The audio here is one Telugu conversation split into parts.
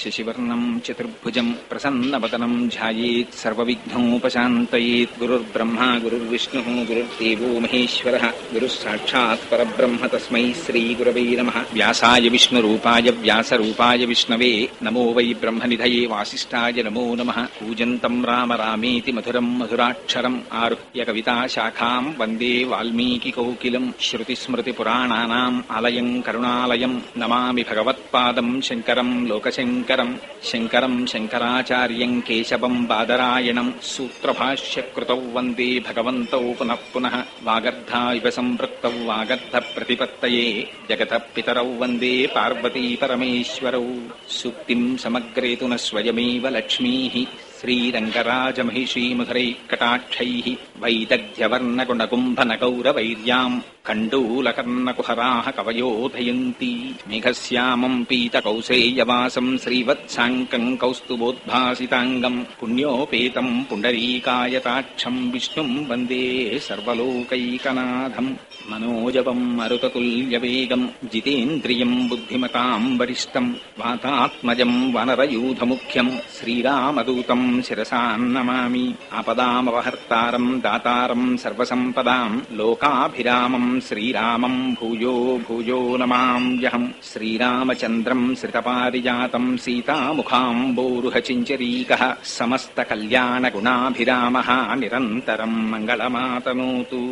శశివర్ణం చతుర్భుజం ప్రసన్నవదనం ధ్యాయేత్ సర్వవిఘ్నోపశాంతయేత్. గురుర్బ్రహ్మా గురుర్విష్ణుః గురుర్దేవో మహేశ్వరః గురుః సాక్షాత్ పరబ్రహ్మ తస్మై శ్రీ గురవే నమః. వ్యాసాయ విష్ణురూపాయ వ్యాసరూపాయ విష్ణవే నమో వై బ్రహ్మనిధయే వాసిష్ఠాయ నమో నమః. కూజంతం రామ రామేతి మధురం మధురాక్షరం ఆరుహ్య కవితాశాఖాం వందే వాల్మీకికోకిలం. శ్రుతిస్మృతిపురాణానాం ఆలయం కరుణాలయం నమామి భగవత్పాదం శంకరం లోకశంకరం. శంకరం శంకరాచార్యం కేశవం బాదరాయణం సూత్రభాష్యకృతౌ వందే భగవంతౌ పునః పునః. వాగర్ధాయివ సంపృక్తౌ వాగర్ధ ప్రతిపత్తయే జగతః పితరౌ వందే పార్వతీ పరమేశ్వరౌ. సూక్తిం సమగ్రేతు న స్వయమేవ లక్ష్మీః శ్రీరంగరాజమహిషీమధురైఃకటాక్షైః. వైదగ్ధ్యవర్ణగుణకుంభనగౌరవైర్యాం కండూలకర్ణకుహరాः కవయోధయంతి. మేఘశ్యామం పీతకౌసేయవాసం శ్రీవత్సాంకం కౌస్తుభోద్భాసితాంగం పుణ్యోపేతం పుండరీకాయతాక్షం విష్ణుం వందే సర్వలోకైకనాథం. మనోజవం మరుతతుల్యవేగం జితేంద్రియం బుద్ధిమతాం వరిష్టం వాతాత్మజం వనరయూధముఖ్యం శ్రీరామదూతం శిరసా నమామి. ఆపదామపహర్తారం దాతారం సర్వసంపదాం లోకాభిరామం శ్రీరామం భూయో భూయో నమామ్యహం. శ్రీరామచంద్రం శ్రితపారిజాతం సీతాముఖాంబోరుహచించరీకః సమస్తకల్యాణగుణాభిరామः నిరంతరం మంగళమాతనోతు.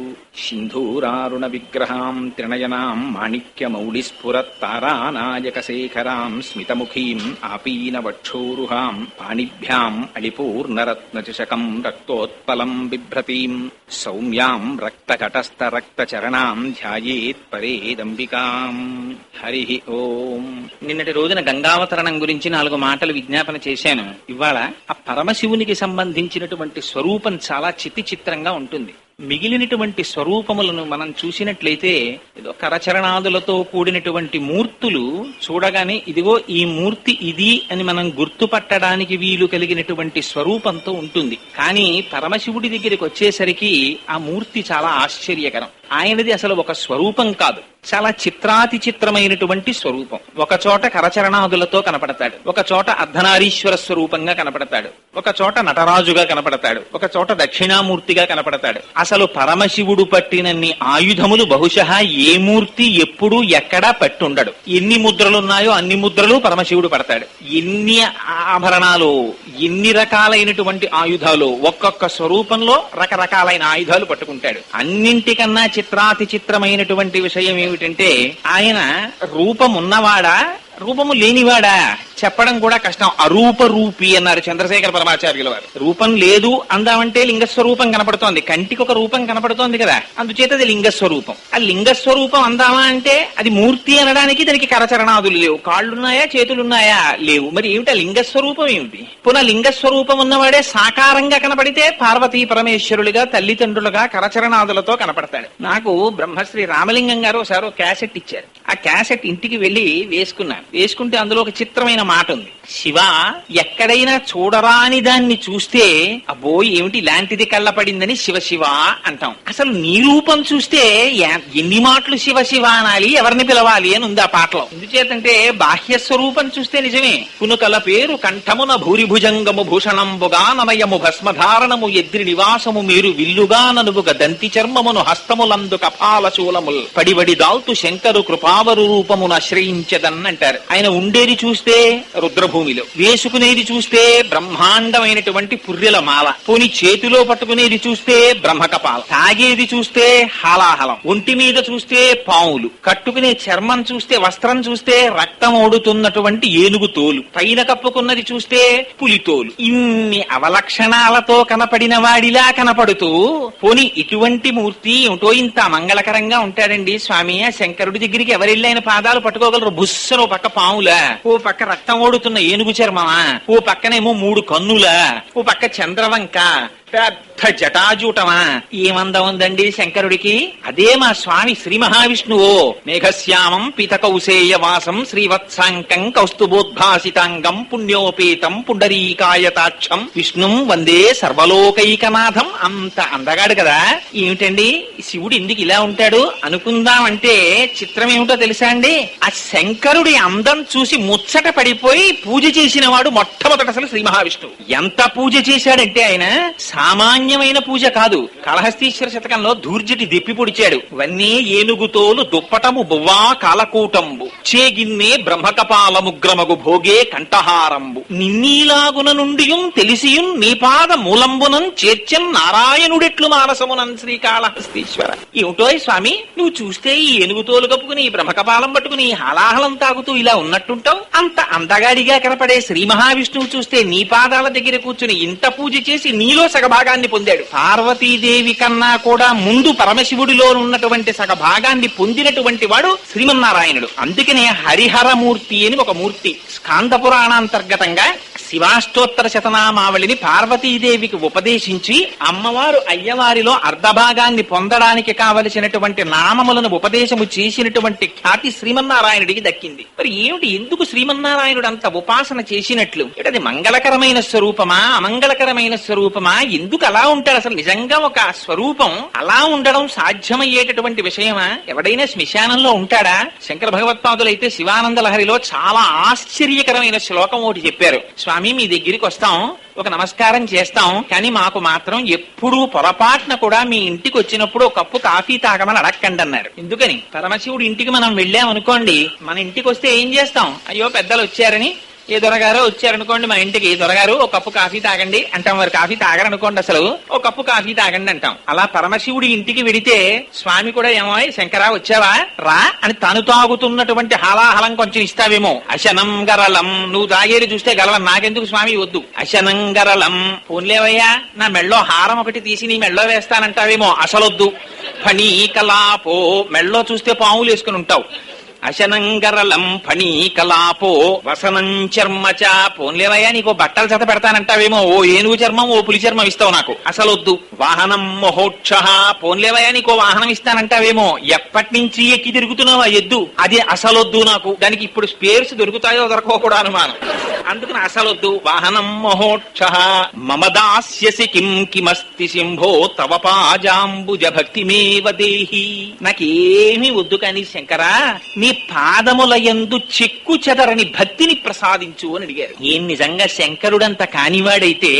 సింధూరారుణ విగ్రహాం త్రినయనాం మాణిక్యమౌళిస్ఫురత్తారానాయకశేఖరాం స్మితముఖీం ఆపీనవక్షోరుహాం పాణిభ్యాం అళిపూర్ణరత్నచషకం రక్తోత్పలం బిభ్రతీం సౌమ్యాం రక్తకటస్థరక్తచరణాం ధ్యాయేత్ పరేదంబికాం. హరి ఓం. నిన్నటి రోజున గంగావతరణం గురించి 4 మాటలు విజ్ఞాపన చేశాను. ఇవాళ ఆ పరమశివునికి సంబంధించినటువంటి స్వరూపం చాలా చిత్రంగా ఉంటుంది. మిగిలినటువంటి స్వరూపములను మనం చూసినట్లయితే ఏదో కరచరణాదులతో కూడినటువంటి మూర్తులు చూడగానే ఇదిగో ఈ మూర్తి ఇది అని మనం గుర్తుపట్టడానికి వీలు కలిగినటువంటి స్వరూపంతో ఉంటుంది. కానీ పరమశివుడి దగ్గరికి వచ్చేసరికి ఆ మూర్తి చాలా ఆశ్చర్యకరం. ఆయనది అసలు ఒక స్వరూపం కాదు, చాలా చిత్రాతి చిత్రమైనటువంటి స్వరూపం. ఒక చోట కరచరణాదులతో కనపడతాడు, ఒక చోట అర్ధనారీశ్వర స్వరూపంగా కనపడతాడు, ఒక చోట నటరాజుగా కనపడతాడు, ఒక చోట దక్షిణామూర్తిగా కనపడతాడు. అసలు పరమశివుడు పట్టినన్ని ఆయుధములు బహుశः ఏ మూర్తి ఎప్పుడు ఎక్కడా పట్టుండడు. ఎన్ని ముద్రలున్నాయో అన్ని ముద్రలు పరమశివుడు పడతాడు. ఎన్ని ఆభరణాలు, ఎన్ని రకాలైనటువంటి ఆయుధాలు, ఒక్కొక్క స్వరూపంలో రకరకాలైన ఆయుధాలు పట్టుకుంటాడు. అన్నింటికన్నా చిత్రాతి చిత్రమైనటువంటి విషయం ఏమిటంటే ఆయన రూపం ఉన్నవాడా రూపము లేనివాడా చెప్పడం కూడా కష్టం. అరూప రూపి అన్నారు చంద్రశేఖర పరమాచార్యుల వారు. రూపం లేదు అందామంటే లింగస్వరూపం కనపడుతోంది, కంటికి ఒక రూపం కనపడుతోంది కదా, అందుచేత అది లింగస్వరూపం. ఆ లింగస్వరూపం అందామా అంటే అది మూర్తి అనడానికి దానికి కరచరణాదులు లేవు. కాళ్ళున్నాయా, చేతులున్నాయా? లేవు. మరి ఏమిటి లింగస్వరూపం ఏమిటి? పునః లింగస్వరూపం ఉన్నవాడే సాకారంగా కనపడితే పార్వతీ పరమేశ్వరులుగా తల్లిదండ్రులుగా కరచరణాదులతో కనపడతాడు. నాకు బ్రహ్మశ్రీ రామలింగం గారు ఒకసారి క్యాసెట్ ఇచ్చారు. ఆ క్యాసెట్ ఇంటికి వెళ్లి వేసుకున్నాను. వేసుకుంటే అందులో ఒక చిత్రమైన మాట ఉంది. శివ ఎక్కడైనా చూడరాని దాన్ని చూస్తే అబ్బో ఏమిటి ఇలాంటిది కళ్ళపడిందని శివ శివ అంటాం. అసలు నీ రూపం చూస్తే ఎన్ని మాటలు శివ శివ అనాలి, ఎవరిని పిలవాలి అని ఉంది ఆ పాటలో. ఎందుచేతంటే బాహ్య స్వరూపం చూస్తే నిజమే. పునుకల పేరు కంఠమున భూరిభుజంగము భూషణంబుగా ననయము భస్మధారణము ఎద్రి నివాసము మీరు విల్లుగా ననువుగ దంతి చర్మమును హస్తములందు కపాల శూలముల్ పడివడి దాల్తు శంకరు కృపావరు రూపమును ఆశ్రయించదన్నంటారు. ఆయన ఉండేది చూస్తే రుద్రభూమిలో, వేసుకునేది చూస్తే బ్రహ్మాండమైనటువంటి పుర్రెల మాల, పోని చేతిలో పట్టుకునేది చూస్తే బ్రహ్మకపాల, తాగేది చూస్తే హాలాహలం, ఒంటి మీద చూస్తే పావులు, కట్టుకునే చర్మం చూస్తే, వస్త్రం చూస్తే రక్తం ఓడుతున్నటువంటి ఏనుగు తోలు, పైన కప్పుకున్నది చూస్తే పులితోలు. ఇన్ని అవలక్షణాలతో కనపడిన వాడిలా కనపడుతూ పోని ఇటువంటి మూర్తి ఏమిటో ఇంత మంగళకరంగా ఉంటాడండి స్వామి. ఆ శంకరుడి దగ్గరికి ఎవరెళ్ళైన పాదాలు పట్టుకోగలరు? బుస్సను పక్క పాములా, ఓ పక్క రక్తం ఓడుతున్న ఏనుగు చర్మమా, ఓ పక్కనేమో 3 కన్నులా, ఓ పక్క చంద్రవంక, పెద్ద జటాజూటమా? ఏమందం ఉందండి శంకరుడికి. అదే మా స్వామి శ్రీ మహావిష్ణువో. మేఘశ్యామం పీతకౌసేయ వాసం శ్రీవత్సాంకం కౌస్తుభోద్భాసితాంగం పుణ్యోపేతం పుండరీకాయతాక్షం విష్ణుం వందే సర్వలోకైకనాథం. అంత అందగాడు కదా. ఏమిటండి శివుడు ఎందుకు ఇలా ఉంటాడు అనుకుందామంటే చిత్రం ఏమిటో తెలుసా అండి? ఆ శంకరుడి అందం చూసి ముచ్చట పడిపోయి పూజ చేసిన వాడు మొట్టమొదట అసలు శ్రీ మహావిష్ణువు. ఎంత పూజ చేశాడంటే ఆయన సామాన్యమైన పూజ కాదు. కాళహస్తీశ్వర శతకంలో ధూర్జటి దెప్పి పొడిచాడు. వన్నీ ఏనుగుతోలు దుప్పటము బువ్వా కాలకూటంబు చేగిన్నే బ్రహ్మకపాలముగ్రమగు భోగే కంఠహారంబు నిన్నీలాగున నుండియుం తెలిసియుం నీపాద మూలంబునం చేర్చం నారాయణుడెట్లు మానసమునం శ్రీకాళహస్తీశ్వర. ఏమిటో స్వామి నువ్వు చూస్తే ఈ ఏనుగుతోలు కప్పుకుని ఈ బ్రహ్మకపాలం పట్టుకుని హాలాహలం తాగుతూ ఇలా ఉన్నట్టుంటావు. అంత అందగాడిగా కనపడే శ్రీ మహావిష్ణువు చూస్తే నీ పాదాల దగ్గర కూర్చుని ఇంత పూజ చేసి నీలో సగభాగాన్ని పొందాడు. పార్వతీదేవి కన్నా కూడా ముందు పరమశివుడిలో ఉన్నటువంటి సగభాగాన్ని పొందినటువంటి వాడు శ్రీమన్నారాయణుడు. అందుకనే హరిహరమూర్తి అని ఒక మూర్తి స్కాంద పురాణాంతర్గతంగా శివాష్టోత్తర శతనామావళిని పార్వతీదేవికి ఉపదేశించి అమ్మవారు అయ్యవారిలో అర్ధభాగాన్ని పొందడానికి కావలసినటువంటి నామములను ఉపదేశము చేసినటువంటి ఖ్యాతి శ్రీమన్నారాయణుడికి దక్కింది. మరి ఏమిటి, ఎందుకు శ్రీమన్నారాయణుడు అంత ఉపాసన చేసినట్లు? అది మంగళకరమైన స్వరూపమా అమంగళకరమైన స్వరూపమా? ఎందుకు అలా ఉంటాడు? అసలు నిజంగా ఒక స్వరూపం అలా ఉండడం సాధ్యమయ్యేటటువంటి విషయమా? ఎవడైనా శ్మశానంలో ఉంటాడా? శంకర భగవత్పాదులు అయితే శివానంద లహరిలో చాలా ఆశ్చర్యకరమైన శ్లోకం ఒకటి చెప్పారు. స్వామి మీ దగ్గరికి వస్తాం, ఒక నమస్కారం చేస్తాం, కానీ మాకు మాత్రం ఎప్పుడూ పొరపాటున కూడా మీ ఇంటికి వచ్చినప్పుడు ఒక కప్పు కాఫీ తాగమని అడక్కండి అన్నారు. ఎందుకని? పరమశివుడి ఇంటికి మనం వెళ్ళామనుకోండి, మన ఇంటికి వస్తే ఏం చేస్తాం? అయ్యో పెద్దలు వచ్చారని, ఏ దొరగారో వచ్చారనుకోండి మన ఇంటికి, దొరగారు ఒక కప్పు కాఫీ తాగండి అంటాం. వారు కాఫీ తాగరనుకోండి, అసలు ఒక కప్పు కాఫీ తాగండి అంటాం. అలా పరమశివుడి ఇంటికి వెడితే స్వామి కూడా ఏమో శంకరా వచ్చావా రా అని తను తాగుతున్నటువంటి హాలాహలం కొంచెం ఇస్తావేమో. అశనం గరళం, నువ్వు తాగేది చూస్తే గలవం, నాకెందుకు స్వామి వద్దు. అశనం గరళం, పోన్లేవయ్యా నా మెళ్ళో హారం ఒకటి తీసి నీ మెళ్ళో వేస్తానంటావేమో, అసలొద్దు. ఫణీకలాపో, మెళ్ళో చూస్తే పాములు వేసుకుని ఉంటావు. అశనంగరలం ఫణీకలాపో వసనం చర్మచ, పోన్లేవయ్యా నీకు బట్టలు జత పెడతానంటావేమో, ఓ ఏనుగు చర్మం ఓ పులి చర్మం ఇస్తావు నాకు, అసలొద్దు. వాహనం మహోక్ష, పోన్లేవయ్యా నీకో వాహనం ఇస్తానంటావేమో, ఎప్పటి నుంచి ఎక్కి తిరుగుతున్నావా ఎద్దు, అది అసలొద్దు నాకు. దానికి ఇప్పుడు స్పేర్స్ దొరుకుతాయో దొరకో కూడా అనుమానం, అందుకని అసలొద్దు. వాహనం మహోక్ష మమ దాస్యసి కిం కిమస్తి సింహో తవ పాజాంబుజ భక్తిమేవ దేహి, నాకేమీ వద్దు కానీ శంకరా నీ పాదముల యందు చెక్కు చెదరని భక్తిని ప్రసాదించు అని అడిగారు. ఏం నిజంగా శంకరుడంత కానివాడైతే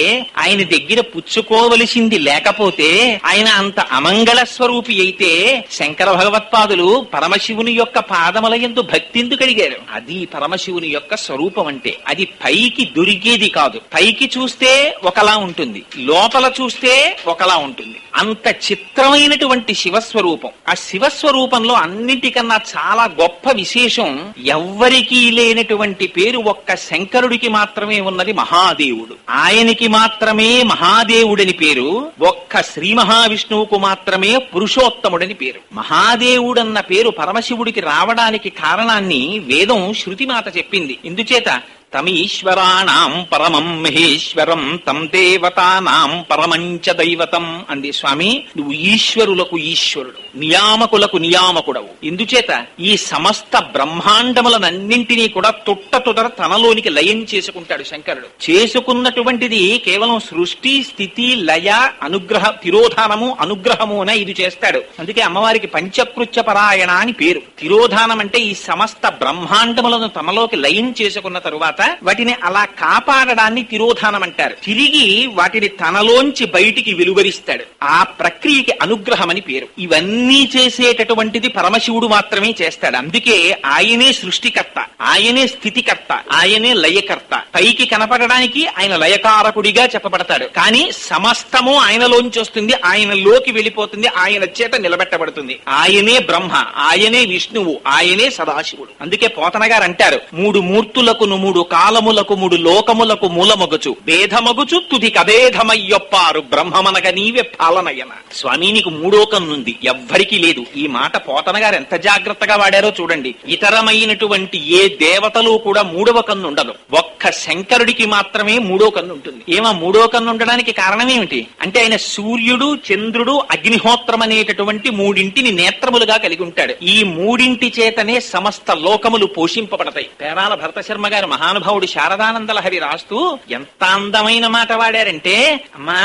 ఆయన దగ్గర పుచ్చుకోవలసింది లేకపోతే, ఆయన అంత అమంగళ స్వరూపి అయితే శంకర భగవత్పాదులు పరమశివుని యొక్క పాదముల యందు భక్తి ఎందుకు అడిగారు? అది పరమశివుని యొక్క స్వరూపం అంటే. అది పైకి దొరికేది కాదు. పైకి చూస్తే ఒకలా ఉంటుంది, లోపల చూస్తే ఒకలా ఉంటుంది. అంత చిత్రమైనటువంటి శివస్వరూపం. ఆ శివస్వరూపంలో అన్నిటికన్నా చాలా గొప్ప విశేషం, ఎవ్వరికీ లేనటువంటి పేరు ఒక్క శంకరుడికి మాత్రమే ఉన్నది, మహాదేవుడు. ఆయనకి మాత్రమే మహాదేవుడని పేరు, ఒక్క శ్రీ మహావిష్ణువుకు మాత్రమే పురుషోత్తముడని పేరు. మహాదేవుడన్న పేరు పరమశివుడికి రావడానికి కారణాన్ని వేదం శృతిమాత చెప్పింది. ఇందుచేత తమీశ్వరాణం పరమం మహేశ్వరం తం దేవతానాం పరమంచ దైవతం అంది. స్వామి నువ్వు ఈశ్వరులకు ఈశ్వరుడు, నియామకులకు నియామకుడవు. ఇందుచేత ఈ సమస్త బ్రహ్మాండములనన్నింటినీ కూడా తుట్టతుదర తనలోనికి లయం చేసుకుంటాడు శంకరుడు. చేసుకున్నటువంటిది కేవలం సృష్టి స్థితి లయ అనుగ్రహ తిరోధానము అనుగ్రహము అనే ఇది చేస్తాడు. అందుకే అమ్మవారికి పంచకృత్య పరాయణ అని పేరు. తిరోధానం అంటే ఈ సమస్త బ్రహ్మాండములను తమలోకి లయం చేసుకున్న తరువాత వాటిని అలా కాపాడడాన్ని తిరోధానం అంటారు. తిరిగి వాటిని తనలోంచి బయటికి వెలువరిస్తాడు. ఆ ప్రక్రియకి అనుగ్రహం అని పేరు. ఇవన్నీ చేసేటటువంటిది పరమశివుడు మాత్రమే చేస్తాడు. అందుకే ఆయనే సృష్టికర్త, ఆయనే స్థితికర్త, ఆయనే లయకర్త. పైకి కనపడడానికి ఆయన లయకారకుడిగా చెప్పబడతాడు, కానీ సమస్తము ఆయనలోంచి వస్తుంది, ఆయనలోకి వెళ్ళిపోతుంది, ఆయన చేత నిలబెట్టబడుతుంది. ఆయనే బ్రహ్మ, ఆయనే విష్ణువు, ఆయనే సదాశివుడు. అందుకే పోతన గారు అంటారు, మూడు మూర్తులకు మూడు కాలములకు ముడు లోకములకు మూలమొగచు భేదమగుచు తుది కభేదమయ్యొప్పారు బ్రహ్మమనగ నీవే పాలనయన. స్వామి నీకు మూడో కన్నుంది, ఎవ్వరికీ లేదు. ఈ మాట పోతన గారు ఎంత జాగ్రత్తగా వాడారో చూడండి. ఇతరమైనటువంటి ఏ దేవతలు కూడా మూడవ కన్ను ఉండదు, ఒక్క శంకరుడికి మాత్రమే మూడో కన్ను ఉంటుంది. ఏమా మూడో కన్ను ఉండడానికి కారణం ఏమిటి అంటే ఆయన సూర్యుడు, చంద్రుడు, అగ్నిహోత్రం అనేటటువంటి మూడింటిని నేత్రములుగా కలిగి ఉంటాడు. ఈ మూడింటి చేతనే సమస్త లోకములు పోషింపబడతాయి. పేరాల భరత శర్మ గారు మహానుభావుడు శారదానంద లహరి రాస్తూ ఎంత అందమైన మాట వాడారంటే, అమ్మా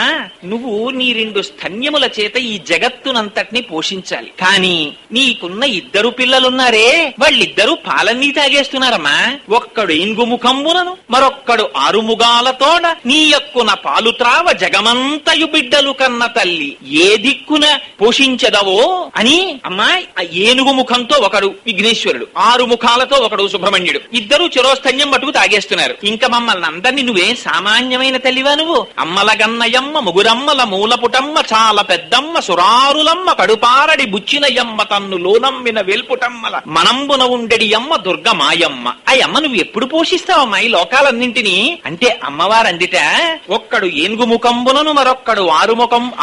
నువ్వు నీ రెండు స్తన్యముల చేత ఈ జగత్తునంతటిని పోషించాలి, కానీ నీకున్న ఇద్దరు పిల్లలున్నారే వాళ్ళిద్దరూ పాలన్నీ తాగేస్తున్నారమ్మా. ఒక్కడు ఇంగుముఖంబునను మరొక్కడు ఆరుముగాలతోడ నీ యొక్కున పాలు త్రావ జగమంతయు బిడ్డలు కన్న తల్లి ఏ దిక్కున పోషించదవో అని. అమ్మా ఆ ఏనుగు ముఖంతో ఒకడు విఘ్నేశ్వరుడు, ఆరు ముఖాలతో ఒకడు సుబ్రహ్మణ్యుడు, ఇద్దరు చిరోస్తన్యం పట్టుకు తాగేస్తున్నారు. ఇంకా మమ్మల్ని అందరినీ నువ్వే సామాన్యమైన తల్లివా నువ్వు? అమ్మల గన్నయమ్మ ముగురమ్మల మూలపుటమ్మ చాలా పెద్దమ్మ సురారులమ్మ కడుపారడి బుచ్చినయమ్మ తన్ను లోనమ్మిన వేల్పుటమ్మల మనంబున ఉండెడి అమ్మ దుర్గ మాయమ్మ. అయ్యమ్మ నువ్వు ఎప్పుడు పోషిస్తావమ్మా ఈ లోకాలన్నింటినీ అంటే అమ్మవారందిట ఒక్కడు ఏనుగు ముఖంబునను మరొక్కడు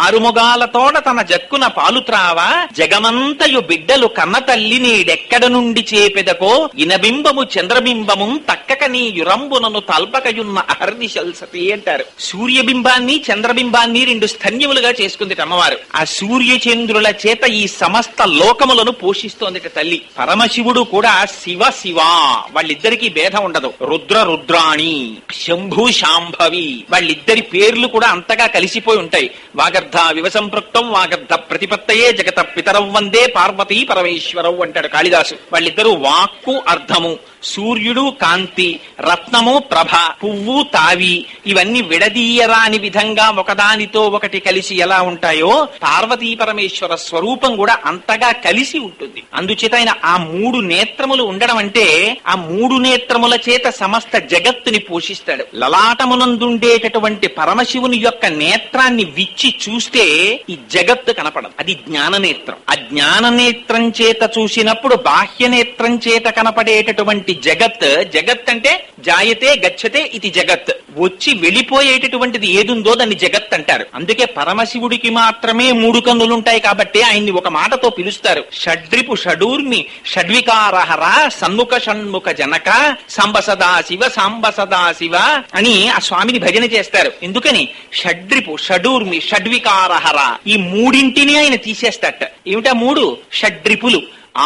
ఆరుముగాలతోడ తన జక్కున పాలు త్రావ జగమంతయు బిడ్డలు కన్న తల్లి నీడెక్కడ నుండి చేపెదకో ఇనబింబము చంద్రబింబము తక్కక నీ యురంబునను తల్పకయున్న అహర్నిశల్సతి అంటారు. సూర్యబింబాన్ని చంద్రబింబాన్ని రెండు స్తన్యములుగా చేసుకుంది అమ్మవారు. ఆ సూర్య చంద్రుల చేత ఈ సమస్త లోకములను పోషిస్తోందిట తల్లి. పరమశివుడు కూడా శివ శివ, వాళ్ళిద్దరికీ భేదం ఉండదు. రుద్ర రుద్రాణి, శంభు శాంభవి, వాళ్ళిద్దరి పేర్లు కూడా అంతగా కలిసిపోయి ఉంటాయి. వాగర్ధ వివసంపృక్తం వాగర్ధ ప్రతిపత్తయే జగత పితరం వందే పార్వతీ పరమేశ్వరవు అంటాడు కాళిదాసు. వాళ్ళిద్దరూ వాక్కు అర్థము, సూర్యుడు కాంతి, రత్నము ప్రభ, పువ్వు తావి, ఇవన్నీ విడదీయరాని విధంగా ఒకదానితో ఒకటి కలిసి ఎలా ఉంటాయో పార్వతీ పరమేశ్వర స్వరూపం కూడా అంతగా కలిసి ఉంటుంది. అందుచేత ఆయన ఆ మూడు నేత్రములు ఉండడం అంటే ఆ మూడు నేత్రముల చేత సమస్త జగత్తుని పోషిస్తాడు. లలాటమునందుండేటటువంటి పరమశివుని యొక్క నేత్రాన్ని విచ్చి చూస్తే ఈ జగత్తు కనపడదు, అది జ్ఞాననేత్రం. ఆ జ్ఞాననేత్రం చేత చూసినప్పుడు బాహ్య నేత్రం చేత కనపడేటటువంటి జగత్, జగత్ అంటే జాయతే గచ్చతే ఇది జగత్, వచ్చి వెళ్ళిపోయేటటువంటిది ఏదుందో దాన్ని జగత్ అంటారు. అందుకే పరమశివుడికి మాత్రమే మూడు కన్నులుంటాయి కాబట్టి ఆయన్ని ఒక మాటతో పిలుస్తారు. షడ్రిపు షడూర్మి షడ్వికారహర సన్ముఖ షణ్ముఖ జనక సాంబ సదాశివ సాంబ సదాశివ అని ఆ స్వామిని భజన చేస్తారు. ఎందుకని షడ్రిపు షడూర్మి షడ్వికారహర ఈ మూడింటిని ఆయన తీసేస్తాట. ఏమిటా మూడు? షడ్రిపులు,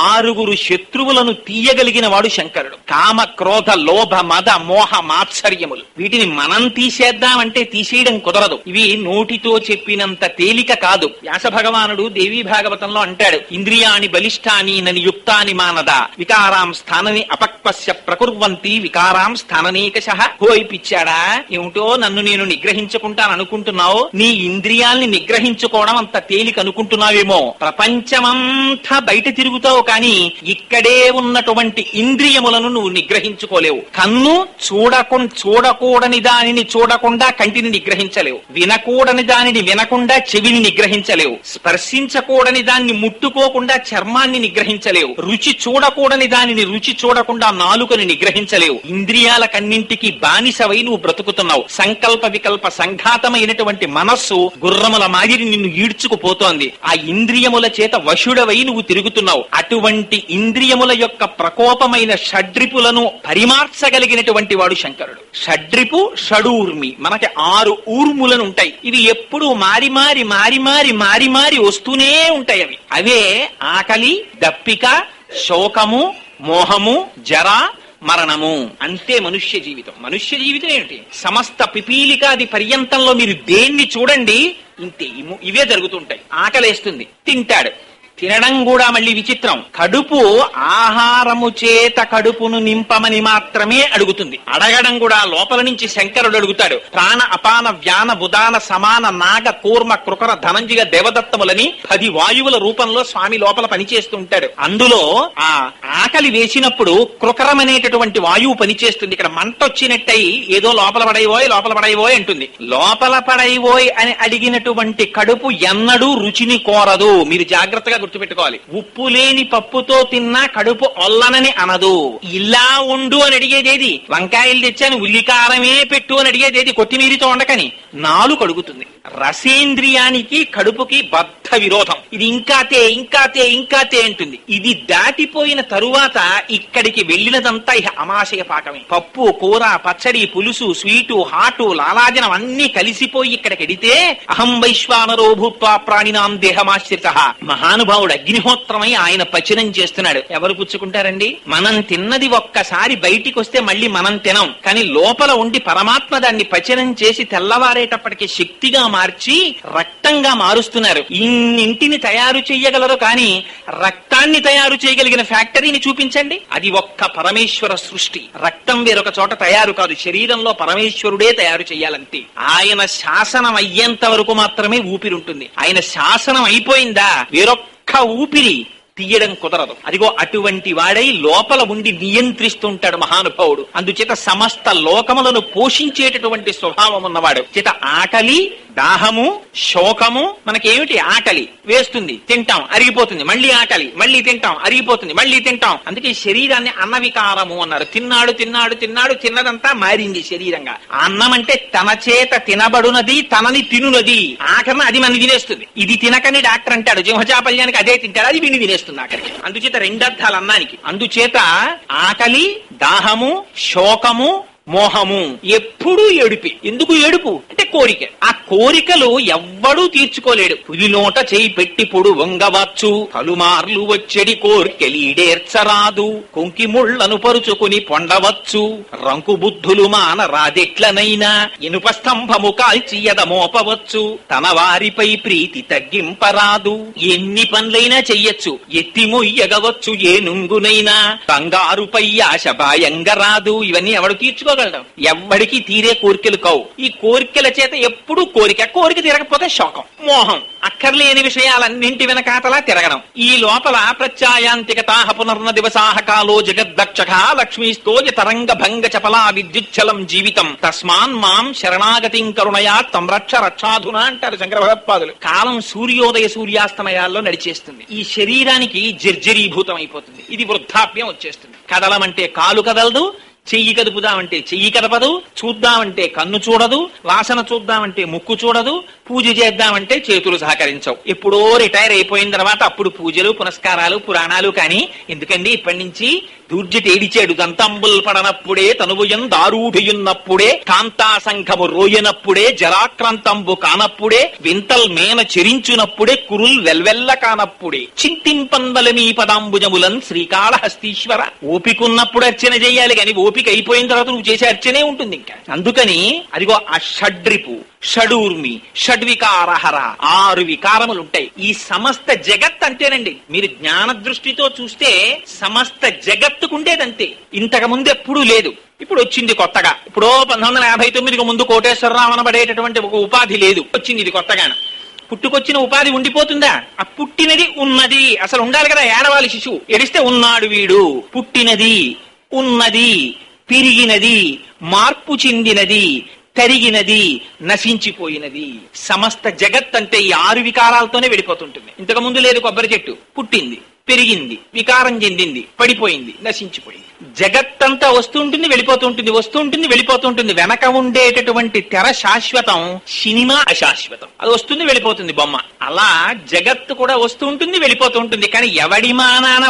ఆరుగురు శత్రువులను తీయగలిగిన వాడు శంకరుడు. కామ క్రోధ లోభ మద మోహ మాత్సర్యములు, వీటిని మనం తీసేద్దామంటే తీసేయడం కుదరదు. ఇవి నోటితో చెప్పినంత తేలిక కాదు. వ్యాస భగవానుడు దేవీ భాగవతంలో అంటాడు, ఇంద్రియాణి బలిష్టాని నని యుక్తాని మానద వికారాం స్థానని అపక్వస్య ప్రకుర్వంతి వికారాం స్థాననేకశః. హోయ్ పిచ్చాడా, ఏమిటో నన్ను నేను నిగ్రహించుకుంటాననుకుంటున్నావు, నీ ఇంద్రియాల్ని నిగ్రహించుకోవడం అంత తేలిక అనుకుంటున్నావేమో. ప్రపంచమంతా బయట తిరుగుతావు కానీ ఇక్కడే ఉన్నటువంటి ఇంద్రియములను నువ్వు నిగ్రహించుకోలేవు. కన్ను చూడకూడని దానిని చూడకుండా కంటిని నిగ్రహించలేవు, వినకూడని దానిని వినకుండా చెవిని నిగ్రహించలేవు, స్పర్శించకూడని దాన్ని ముట్టుకోకుండా చర్మాన్ని నిగ్రహించలేవు, రుచి చూడకూడని దానిని రుచి చూడకుండా నాలుకని నిగ్రహించలేవు. ఇంద్రియాలకన్నింటికి బానిసవై నువ్వు బ్రతుకుతున్నావు. సంకల్ప వికల్ప సంఘాతమైనటువంటి మనస్సు గుర్రముల మాదిరి నిన్ను ఈడ్చుకుపోతోంది. ఆ ఇంద్రియముల చేత వశుడవై నువ్వు తిరుగుతున్నావు. అటువంటి ఇంద్రియముల యొక్క ప్రకోపమైన షడ్రిపులను పరిమార్చగలిగినటువంటి వాడు శంకరుడు. షడ్రిపు షడూర్మి, మనకి 6 ఊర్ములను ఉంటాయి. ఇవి ఎప్పుడు మారి మారి మారి మారి మారి మారి వస్తూనే ఉంటాయి. అవే ఆకలి, దప్పిక, శోకము, మోహము, జర, మరణము. అంతే మనుష్య జీవితం. మనుష్య జీవితం ఏమిటి? సమస్త పిపీలికాది పర్యంతంలో మీరు దేన్ని చూడండి ఇంతే, ఇవే జరుగుతుంటాయి. ఆకలేస్తుంది, తింటాడు. తినడం కూడా మళ్ళీ విచిత్రం. కడుపు ఆహారము చేత కడుపును నింపమని మాత్రమే అడుగుతుంది. అడగడం కూడా లోపల నుంచి శంకరుడు అడుగుతాడు. ప్రాణ అపాన వ్యాన బుధాన సమాన నాగ కూర్మ కృకర ధనంజయ దేవదత్తములని 10 వాయువుల రూపంలో స్వామి లోపల పనిచేస్తూ ఉంటాడు. అందులో ఆ ఆకలి వేసినప్పుడు కృకరం అనేటటువంటి వాయువు పనిచేస్తుంది. ఇక్కడ మంట వచ్చినట్టయి ఏదో లోపల పడైపోయి అంటుంది. లోపల పడైపోయి అని అడిగినటువంటి కడుపు ఎన్నడూ రుచిని కోరదు. మీరు జాగ్రత్తగా గుర్తుపెట్టుకోవాలి. ఉప్పు లేని పప్పుతో తిన్నా కడుపు ఒల్లనని అనదు. ఇలా ఉండు అని అడిగేదేది? వంకాయలు తెచ్చాను ఉల్లికారమే పెట్టు అని అడిగేదేది? కొత్తిమీరితో ఉండకని. నాలుగు అడుగుతుంది. రసేంద్రియానికి కడుపుకి బద్ధ విరోధం. ఇది ఇంకాతే ఇంకాతే ఇంకాతే అంటుంది. ఇది దాటిపోయిన తరువాత ఇక్కడికి వెళ్ళినదంతా ఇక అమాశయ పాకమే. పప్పు, కూర, పచ్చడి, పులుసు, స్వీటు, హాటు, లాలాజనం అన్ని కలిసిపోయి ఇక్కడికి ఎడితే అహం వైశ్వానరో భూత్వా ప్రాణినాం దేహమాశ్రిత. మహానుభావుడు అగ్నిహోత్రమై ఆయన పచనం చేస్తున్నాడు. ఎవరు పుచ్చుకుంటారండి? మనం తిన్నది ఒక్కసారి బయటికి వస్తే మళ్ళీ మనం తినం. కానీ లోపల ఉండి పరమాత్మ దాన్ని పచనం చేసి తెల్లవారేటప్పటికి శక్తిగా మార్చి రక్తంగా మారుస్తున్నారు. ఇన్నింటిని తయారు చేయగలరు, కానీ రక్తాన్ని తయారు చేయగలిగిన ఫ్యాక్టరీని చూపించండి. అది ఒక్క పరమేశ్వర సృష్టి. రక్తం వేరొక చోట తయారు కాదు. శరీరంలో పరమేశ్వరుడే తయారు చేయాలంతే. ఆయన శాసనం అయ్యేంత వరకు మాత్రమే ఊపిరి. ఆయన శాసనం అయిపోయిందా వేరొక్క ఊపిరి తీయడం కుదరదు. అదిగో అటువంటి వాడై లోపల ఉండి నియంత్రిస్తుంటాడు మహానుభావుడు. అందుచేత సమస్త లోకములను పోషించేటటువంటి స్వభావం ఉన్నవాడు. చేత ఆకలి, దాహము, శోకము మనకేమిటి? ఆకలి వేస్తుంది, తింటాం, అరిగిపోతుంది. మళ్ళీ ఆకలి, మళ్ళీ తింటాం, అరిగిపోతుంది, మళ్ళీ తింటాం. అందుకే శరీరాన్ని అన్న వికారము అన్నారు. తిన్నాడు తిన్నాడు తిన్నాడు, తిన్నదంతా మారింది శరీరంగా. అన్నం అంటే తన చేత తినబడునది, తనని తినునది. ఆఖరణ అది మన తినేస్తుంది. ఇది తినకని డాక్టర్ అంటాడు. జిహ్వచాపల్యానికి అదే తింటాడు, అది విని తినేస్తుంది ఆఖరికి. అందుచేత రెండర్థాలు అన్నానికి. అందుచేత ఆకలి, దాహము, శోకము, మోహము ఎప్పుడూ ఏడుపి. ఎందుకు ఏడుపు అంటే కోరిక. ఆ కోరికలు ఎవ్వడూ తీర్చుకోలేడు. పులినోట చేయి పెట్టి పొడు వంగవచ్చు, పలుమార్లు వచ్చెడి కోర్కెలీడేర్చరాదు. కొంకి ముళ్లను పరుచుకుని పొండవచ్చు, రంకు బుద్ధులు మాన రాదెట్లనైనా. ఇనుప స్తంభము కాల్చి ఎదమోపవచ్చు, తన వారిపై ప్రీతి తగ్గింపరాదు. ఎన్ని పనులైనా చెయ్యొచ్చు, ఎత్తి మొయ్యగవచ్చు ఏ నుంగునైనా. బంగారుపై ఆశ బాయంగరాదు. ఇవన్నీ ఎవడు తీర్చుకో ఎవ్వడికి తీరే కోరికలు కావు. ఈ కోరికల చేత ఎప్పుడు కోరిక తీరకపోతే శోకం, మోహం, అక్కర్లేని విషయాలన్నింటి వెనకాతలా తిరగడం. ఈ లోపల ప్రత్యాయాంతికతాహ పునర్న దివసాహ కాలో జగద్దక్షక లక్ష్మీస్తోజ తరంగ భంగ చపలా విద్యుచ్చలం జీవితం తస్మాన్ మాం శరణాగతిం కరుణయా తం రక్ష రక్షాధునా అంటారు శంకర భగవత్పాదులు. కాలం సూర్యోదయ సూర్యాస్తమయాల్లో నడిచేస్తుంది. ఈ శరీరానికి జర్జరీభూతం అయిపోతుంది. ఇది వృద్ధాప్యం వచ్చేస్తుంది. కదలమంటే కాలు కదలదు, చెయ్యి కదుపుదామంటే చెయ్యి కదపదు, చూద్దామంటే కన్ను చూడదు, వాసన చూద్దామంటే ముక్కు చూడదు, పూజ చేద్దామంటే చేతులు సహకరించవు. ఎప్పుడో రిటైర్ అయిపోయిన తర్వాత అప్పుడు పూజలు, పునస్కారాలు, పురాణాలు. కానీ ఎందుకండి ఇప్పటి నుంచి దూర్జటి ఏడిచాడు. దంతంబుల్ పడనప్పుడే, తనువుయం దారూఢయున్నప్పుడే, కాంతా సంఘము రోయనప్పుడే, జరాక్రాంతంబు కానప్పుడే, వింతల్ మేన చెరించునప్పుడే, కురుల్ వెల్వెల్ల కానప్పుడే, చింతింపన్వలమీ పదాంబుజములన్ శ్రీకాళహస్తీశ్వర. ఓపికన్నప్పుడు అర్చన చేయాలి, కానీ ఓపిక అయిపోయిన తర్వాత నువ్వు చేసే అర్చనే ఉంటుంది ఇంకా. అందుకని అదిగో ఆ షడ్రిపు, షడూర్మి, షడ్వికారహర 6 వికారములుంటాయి. ఈ సమస్త జగత్ అంతేనండి. మీరు జ్ఞాన దృష్టితో చూస్తే సమస్త జగత్తుకుండేదంతే. ఇంతకు ముందు ఎప్పుడూ లేదు, ఇప్పుడు వచ్చింది కొత్తగా. ఇప్పుడు 1959 ముందు కోటేశ్వరరావు అనబడేటటువంటి ఒక ఉపాధి లేదు, వచ్చింది ఇది కొత్తగా. పుట్టుకొచ్చిన ఉపాధి ఉండిపోతుందా? ఆ పుట్టినది ఉన్నది అసలు ఉండాలి కదా. ఏడవాలి శిశువు, ఎడిస్తే ఉన్నాడు వీడు. పుట్టినది, ఉన్నది, పెరిగినది, మార్పు చెందినది, తరిగినది, నశించిపోయినది. సమస్త జగత్ అంటే ఈ 6 వికారాలతోనే వెళ్ళిపోతుంటుంది. ఇంతకు ముందు లేదు. కొబ్బరి చెట్టు పుట్టింది, పెరిగింది, వికారం చెందింది, పడిపోయింది, నశించిపోయింది. జగత్తంతా వస్తుంటుంది, వెళ్ళిపోతుంటుంది, వస్తుంటుంది, వెళ్ళిపోతుంటుంది. వెనక ఉండేటటువంటి తెర శాశ్వతం, సినిమా అశాశ్వతం. అది వస్తుంది, వెళ్ళిపోతుంది బొమ్మ. అలా జగత్తు కూడా వస్తూ ఉంటుంది, వెళ్ళిపోతూ ఉంటుంది. కానీ ఎవడి మానాన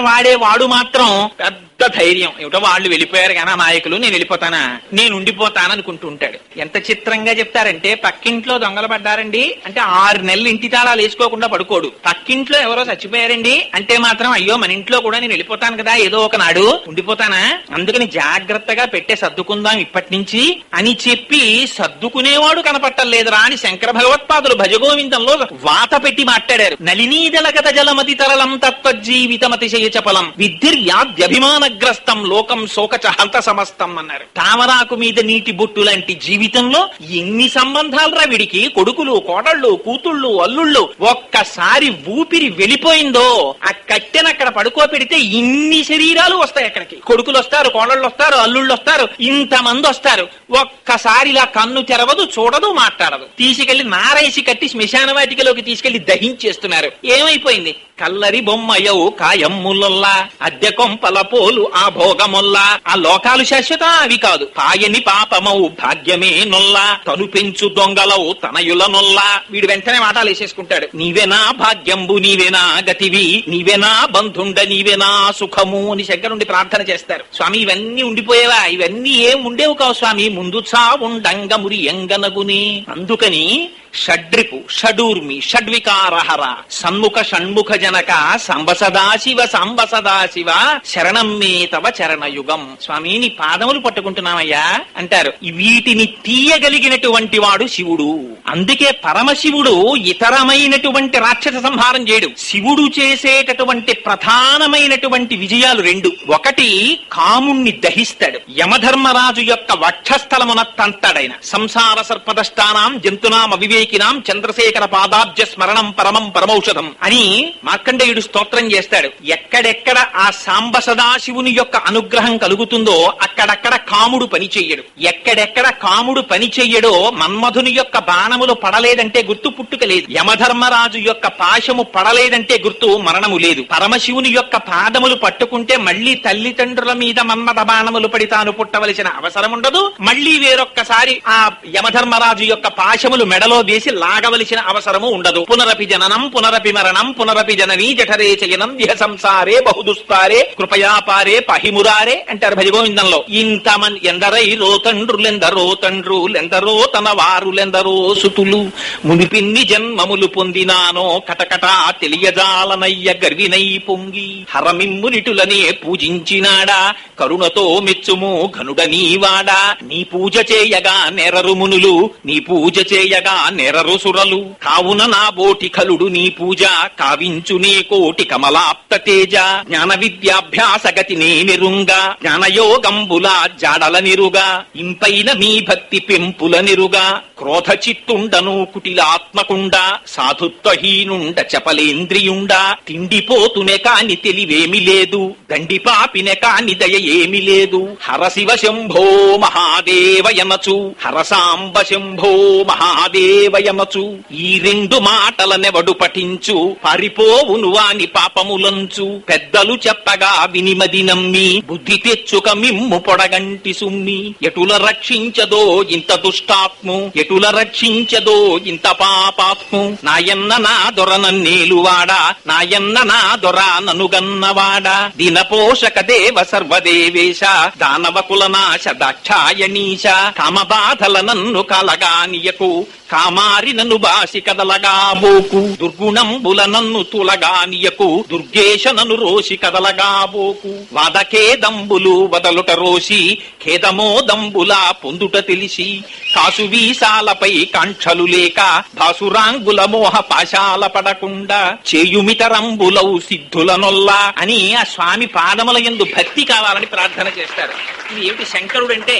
వాడు మాత్రం పెద్ద ధైర్యం. ఏమిటో వాళ్ళు వెళ్ళిపోయారు కానీ నాయకులు, నేను వెళ్ళిపోతానా, నేను ఉండిపోతాననుకుంటూ ఉంటాడు. ఎంత చిత్రంగా చెప్తారంటే, పక్కింట్లో దొంగలు పడ్డారండి అంటే 6 నెలలు ఇంటి తాళాలు వేసుకోకుండా పడుకోడు. పక్కింట్లో ఎవరో చచ్చిపోయారండి అంటే మాత్రం అయ్యో మన ఇంట్లో కూడా నేను వెళ్ళిపోతాను కదా, ఏదో ఒక నాడు ఉండిపోతానా, అందుకని జాగ్రత్తగా పెట్టే సర్దుకుందాం ఇప్పటి నుంచి అని చెప్పి సర్దుకునేవాడు కనపట్టలేదురా అని శంకర భగవత్పాదులు భజగోవిందంలో వాత పెట్టి మాట్లాడారు. నలినీదలగత జలమతి తరలం తత్వజీవితమతిశయ చపలం విద్ధిర్యాద్యభిమానగ్రస్తం లోకం శోకచ హంత సమస్తం అన్నారు. తామరాకు మీద నీటి బొట్టు లాంటి జీవితంలో ఎన్ని సంబంధాలు రా వీడికి, కొడుకులు, కోడళ్ళు, కూతుళ్ళు, అల్లుళ్ళు. ఒక్కసారి ఊపిరి వెళ్ళిపోయిందో ఆ కట్టెను అక్కడ పడుకోపెడితే ఇన్ని శరీరాలు వస్తాయి అక్కడికి. కొడుకులు వస్తారు, కోడళ్ళు వస్తారు, అల్లుళ్ళు వస్తారు, ఇంతమంది వస్తారు. ఒక్కసారి ఇలా కన్ను తెరవదు, చూడదు, మాట్లాడదు. తీసుకెళ్లి నారేసి కట్టి శ్మశాన వాటికలోకి తీసుకెళ్లి దహించేస్తున్నారు. ఏమైపోయింది? కల్లరి బొమ్మయౌ కాయమ్ములొల్లా అద్దె కొంపల పోలు ఆ భోగముల్లా. ఆ లోకాలు శాశ్వత అవి కాదు. పాయని పాపమౌ భాగ్యమే నొల్లా తను పెంచు దొంగలౌ తనయుల నొల్లా. వీడు వెంటనే మాటలు వేసేసుకుంటాడు. నీవేనా భాగ్యంబు నీవేనా గతివి నీవేనా బంధుండ నీవేనా సుఖము అని శంకరుండి ప్రార్థన చేస్తారు. స్వామి ఇవన్నీ ఉండిపోయేవా? ఇవన్నీ ఏం ఉండేవు కావు స్వామి, ముందు చావుండంగమురి ఎంగనగుని. అందుకని షడ్రిపు షడూర్మి షడ్వికారహర సన్ముఖ షణ్ముఖ జనక సాంబ సదాశివ సాంబ సదాశివ శరణం మే తవ చరణయుగం. స్వామి నీ పాదములు పట్టుకుంటున్నామయ్యా అంటారు. వీటిని తీయగలిగినటువంటి వాడు శివుడు. అందుకే పరమశివుడు ఇతరమైనటువంటి రాక్షస సంహారం చేయడు. శివుడు చేసేటటువంటి ప్రధానమైనటువంటి విజయాలు రెండు. ఒకటి కాముణ్ణి దహిస్తాడు. యమధర్మరాజు యొక్క వక్షస్థలమున తంతాడైన. సంసార సర్పదష్టానాం జంతునాం అవివేకినాం చంద్రశేఖర పాదాబ్జ స్మరణం పరమం పరమౌషధం అని మార్కండేయుడు స్తోత్రం చేస్తాడు. ఎక్కడెక్కడ ఆ సాంబ సదాశివుని యొక్క అనుగ్రహం కలుగుతుందో అక్కడక్కడ కాముడు పని చెయ్యడు. ఎక్కడెక్కడ కాముడు పని చెయ్యడో మన్మధుని యొక్క బాణములు పడలేదంటే గుర్తు పుట్టుక లేదు. యమధర్మరాజు యొక్క పాశము పడలేదంటే గుర్తు మరణము లేదు. పరమశివుని యొక్క పాదములు పట్టుకుంటే మళ్లీ తల్లిదండ్రుల మీద మన్మథ బాణములు పడి తాను పుట్టవలసిన అవసరం ఉండదు. మళ్లీ వేరొక్కసారి ఆ యమధర్మరాజు యొక్క పాశములు మెడలో వేసి లాగవలసిన అవసరము ఉండదు. పునరపి జననం పునరపి మరణం పునరపి జననీ జఠరే చయనం ఇహ సంసారే బహుదుస్తారే కృపయాపారే పహిమురారే అంటారు భజగోవిందంలో. ఇంతమంది ఎందరైరో తండ్రులెందరో తన వారులెందరో సుతులు మునిపిన్ని జన్మములు పొందినానో కటకటా తెలియజాలనయ్య గర్వినై పొంగి హరమిమ్మునిటులనే పూజించినాడా కరుణతో మెచ్చుము ఘనుడ నీవాడా. నీ పూజ చేయగా నెరరు మునులు నీ పూజ చేయగా నెరరు సురలు కావున నా బోటి కలుడు నీ పూజ కావించు నీ కోటి కమలాప్త తేజ. జ్ఞాన విద్యాభ్యాస గతి నే నిరుంగా జ్ఞానయోగంబుల జాడల నిరుగా ఇంపైన మీ భక్తి పెంపుల నిరుగా క్రోధ చిత్తుండను కుటిలాత్మకుండ సాధుత్వహీనుండ చపలేంద్రియుండ తిండిపోతునే కాని తెలివేమి లేదు దండిపాపినే కాని దయ ఏమి లేదు. హరశివ శంభో మహాదేవయనచు హరసాంబ శంభో మహాదేవయనచు ఈ రెండు మాటలనెవడు పఠించు పారిపోవును వాని పాపములంచు. పెద్దలు చెప్పగా వినిమది నమ్మి బుద్ధి తెచ్చుక మిమ్ము పొడగంటి సుమ్మి. ఎటుల రక్షించదో ఇంత దుష్టాత్ము ఎటుల రక్షించదో ఇంత పాపాత్ము. నాయన్న నా దొర నన్నేలువాడా నాయన్న నా దొర ననుగన్నవాడా. దినపోషక దేవ సర్వదేవేశ దానవ కులనాశ దాక్షాయణీశ. కామబాధల నన్ను కలగానియకు కామారి నన్ను బాసి కదలగాబోకు. దుర్గుణంబుల నన్ను తులగానియకు దుర్గేశ నన్ను రోషి కదలగాబోకు. వాదకేదంబులు వదలుట రోషి ఖేదమో దంబుల పొందుట తెలిసి. కాసు వీసాలపై కాంక్షలు లేక భాసురాంగుల మోహ పాశాల పడకుండా చేయుమితరంబులౌ సిద్ధులనొల్లా అని ఆ స్వామి పాదముల యందు భక్తి కావాలని ప్రార్థన చేస్తారు. ఇది ఏమిటి శంకరుడంటే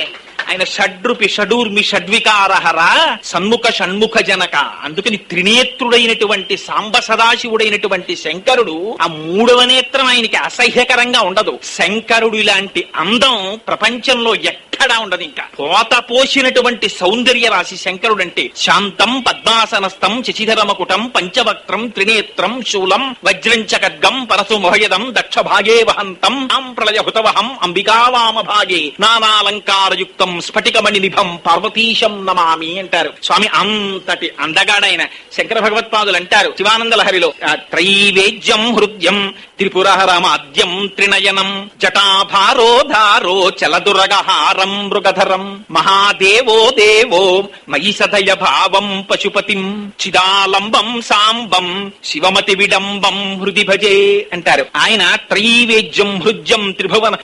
ఆయన షడ్రుపి షడూర్మి షడ్వికారహర సన్ముఖ షణ్ముఖ జనక. అందుకని త్రినేత్రుడైనటువంటి సాంబ సదాశివుడైనటువంటి శంకరుడు ఆ మూడవ నేత్రం ఆయనకి అసహ్యకరంగా ఉండదు. శంకరుడు ఇలాంటి అందం ప్రపంచంలో ఎక్కడా ఉండదు. ఇంకా పోత పోసినటువంటి సౌందర్య రాశి శంకరుడంటే. శాంతం పద్మాసనస్థం శశిధరమకుటం పంచవక్త్రం త్రినేత్రం శూలం వజ్రంచ ఖడ్గం పరశు మోహయదం దక్ష భాగే వహంతం ప్రళయ హుతవహం అంబికావామ భాగే నానాలంకారయుక్తం స్ఫటికమణి నిభం పార్వతీశం నమామి అంటారు. స్వామి అంతటి అందగాడైన శంకర భగవత్పాదులు అంటారు శివానంద లహరిలో. త్రైవేద్యం హృద్యం త్రిపురహరమాద్యం త్రినయనం జటాభారోధారో చలదురగహారం మృగధరం మహాదేవో దేవో మయి సదయ భావం పశుపతిం చిదాలంబం సాంబం శివమతి విడంబం హృది భజే అంటారు. ఆయన త్రైవేద్యం హృద్యం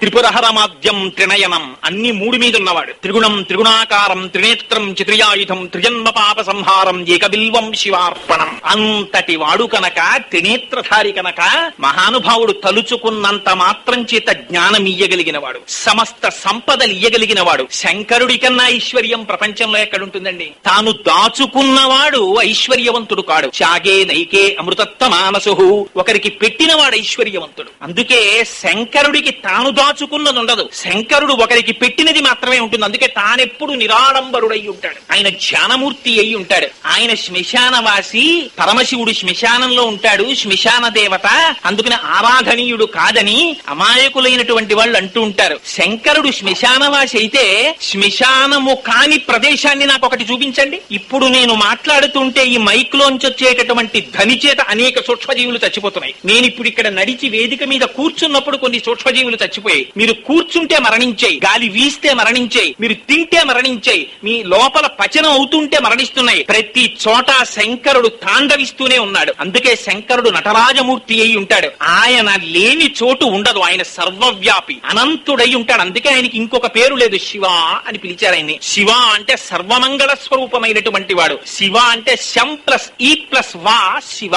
త్రిపురహరమాద్యం త్రినయనం అన్ని మూడు మీద ఉన్నవాడు. త్రిగుణం త్రిగుణాకారం త్రినేత్రం చిత్రియాయుధం త్రిజన్మ పాప సంహారం ఏకబిల్వం శివార్పణం. అంతటి వాడు కనుక త్రినేత్రధారి కనుక మహాను మహానుభావుడు తలుచుకున్నంత మాత్రం చేత జ్ఞానం ఇయ్యగలిగిన వాడు, సమస్త సంపదలు ఇయ్యగలిగిన వాడు. శంకరుడి కన్నా ఐశ్వర్యం ప్రపంచంలో ఎక్కడుంటుందండి? తాను దాచుకున్నవాడు ఐశ్వర్యవంతుడు కాడు. త్యాగే నైకే అమృతత్వ మానసు, ఒకరికి పెట్టినవాడు ఐశ్వర్యవంతుడు. అందుకే శంకరుడికి తాను దాచుకున్నది ఉండదు, శంకరుడు ఒకరికి పెట్టినది మాత్రమే ఉంటుంది. అందుకే తానెప్పుడు నిరాడంబరుడై ఉంటాడు, ఆయన ధ్యానమూర్తి అయి ఉంటాడు. ఆయన శ్మశానవాసి, పరమశివుడు శ్మశానంలో ఉంటాడు, శ్మశాన దేవత, అందుకని ఆరాధనీయుడు కాదని అమాయకులైనటువంటి వాళ్ళు అంటూ ఉంటారు. శంకరుడు శ్మశానవాసి అయితే శ్మశానము కాని ప్రదేశాన్ని నాకు ఒకటి చూపించండి. ఇప్పుడు నేను మాట్లాడుతుంటే ఈ మైక్ లోంచి వచ్చేటటువంటి ధ్వని చేత అనేక సూక్ష్మజీవులు చచ్చిపోతున్నాయి. నేను ఇప్పుడు ఇక్కడ నడిచి వేదిక మీద కూర్చున్నప్పుడు కొన్ని సూక్ష్మజీవులు చచ్చిపోయాయి. మీరు కూర్చుంటే మరణించాయి, గాలి వీస్తే మరణించాయి, మీరు తింటే మరణించాయి, మీ లోపల పచనం అవుతుంటే మరణిస్తున్నాయి. ప్రతి చోట శంకరుడు తాండవిస్తూనే ఉన్నాడు. అందుకే శంకరుడు నటరాజమూర్తి అయి ఉంటాడు. ఆయన లేని చోటు ఉండదు, ఆయన సర్వవ్యాపి అనంతుడై ఉంటాడు. అందుకే ఆయనకి ఇంకొక పేరు లేదు, శివ అని పిలిచారు ఆయన్ని. శివ అంటే సర్వమంగళ స్వరూపమైనటువంటి వాడు. శివ అంటే శం ప్లస్ ఈ ప్లస్ వా శివ.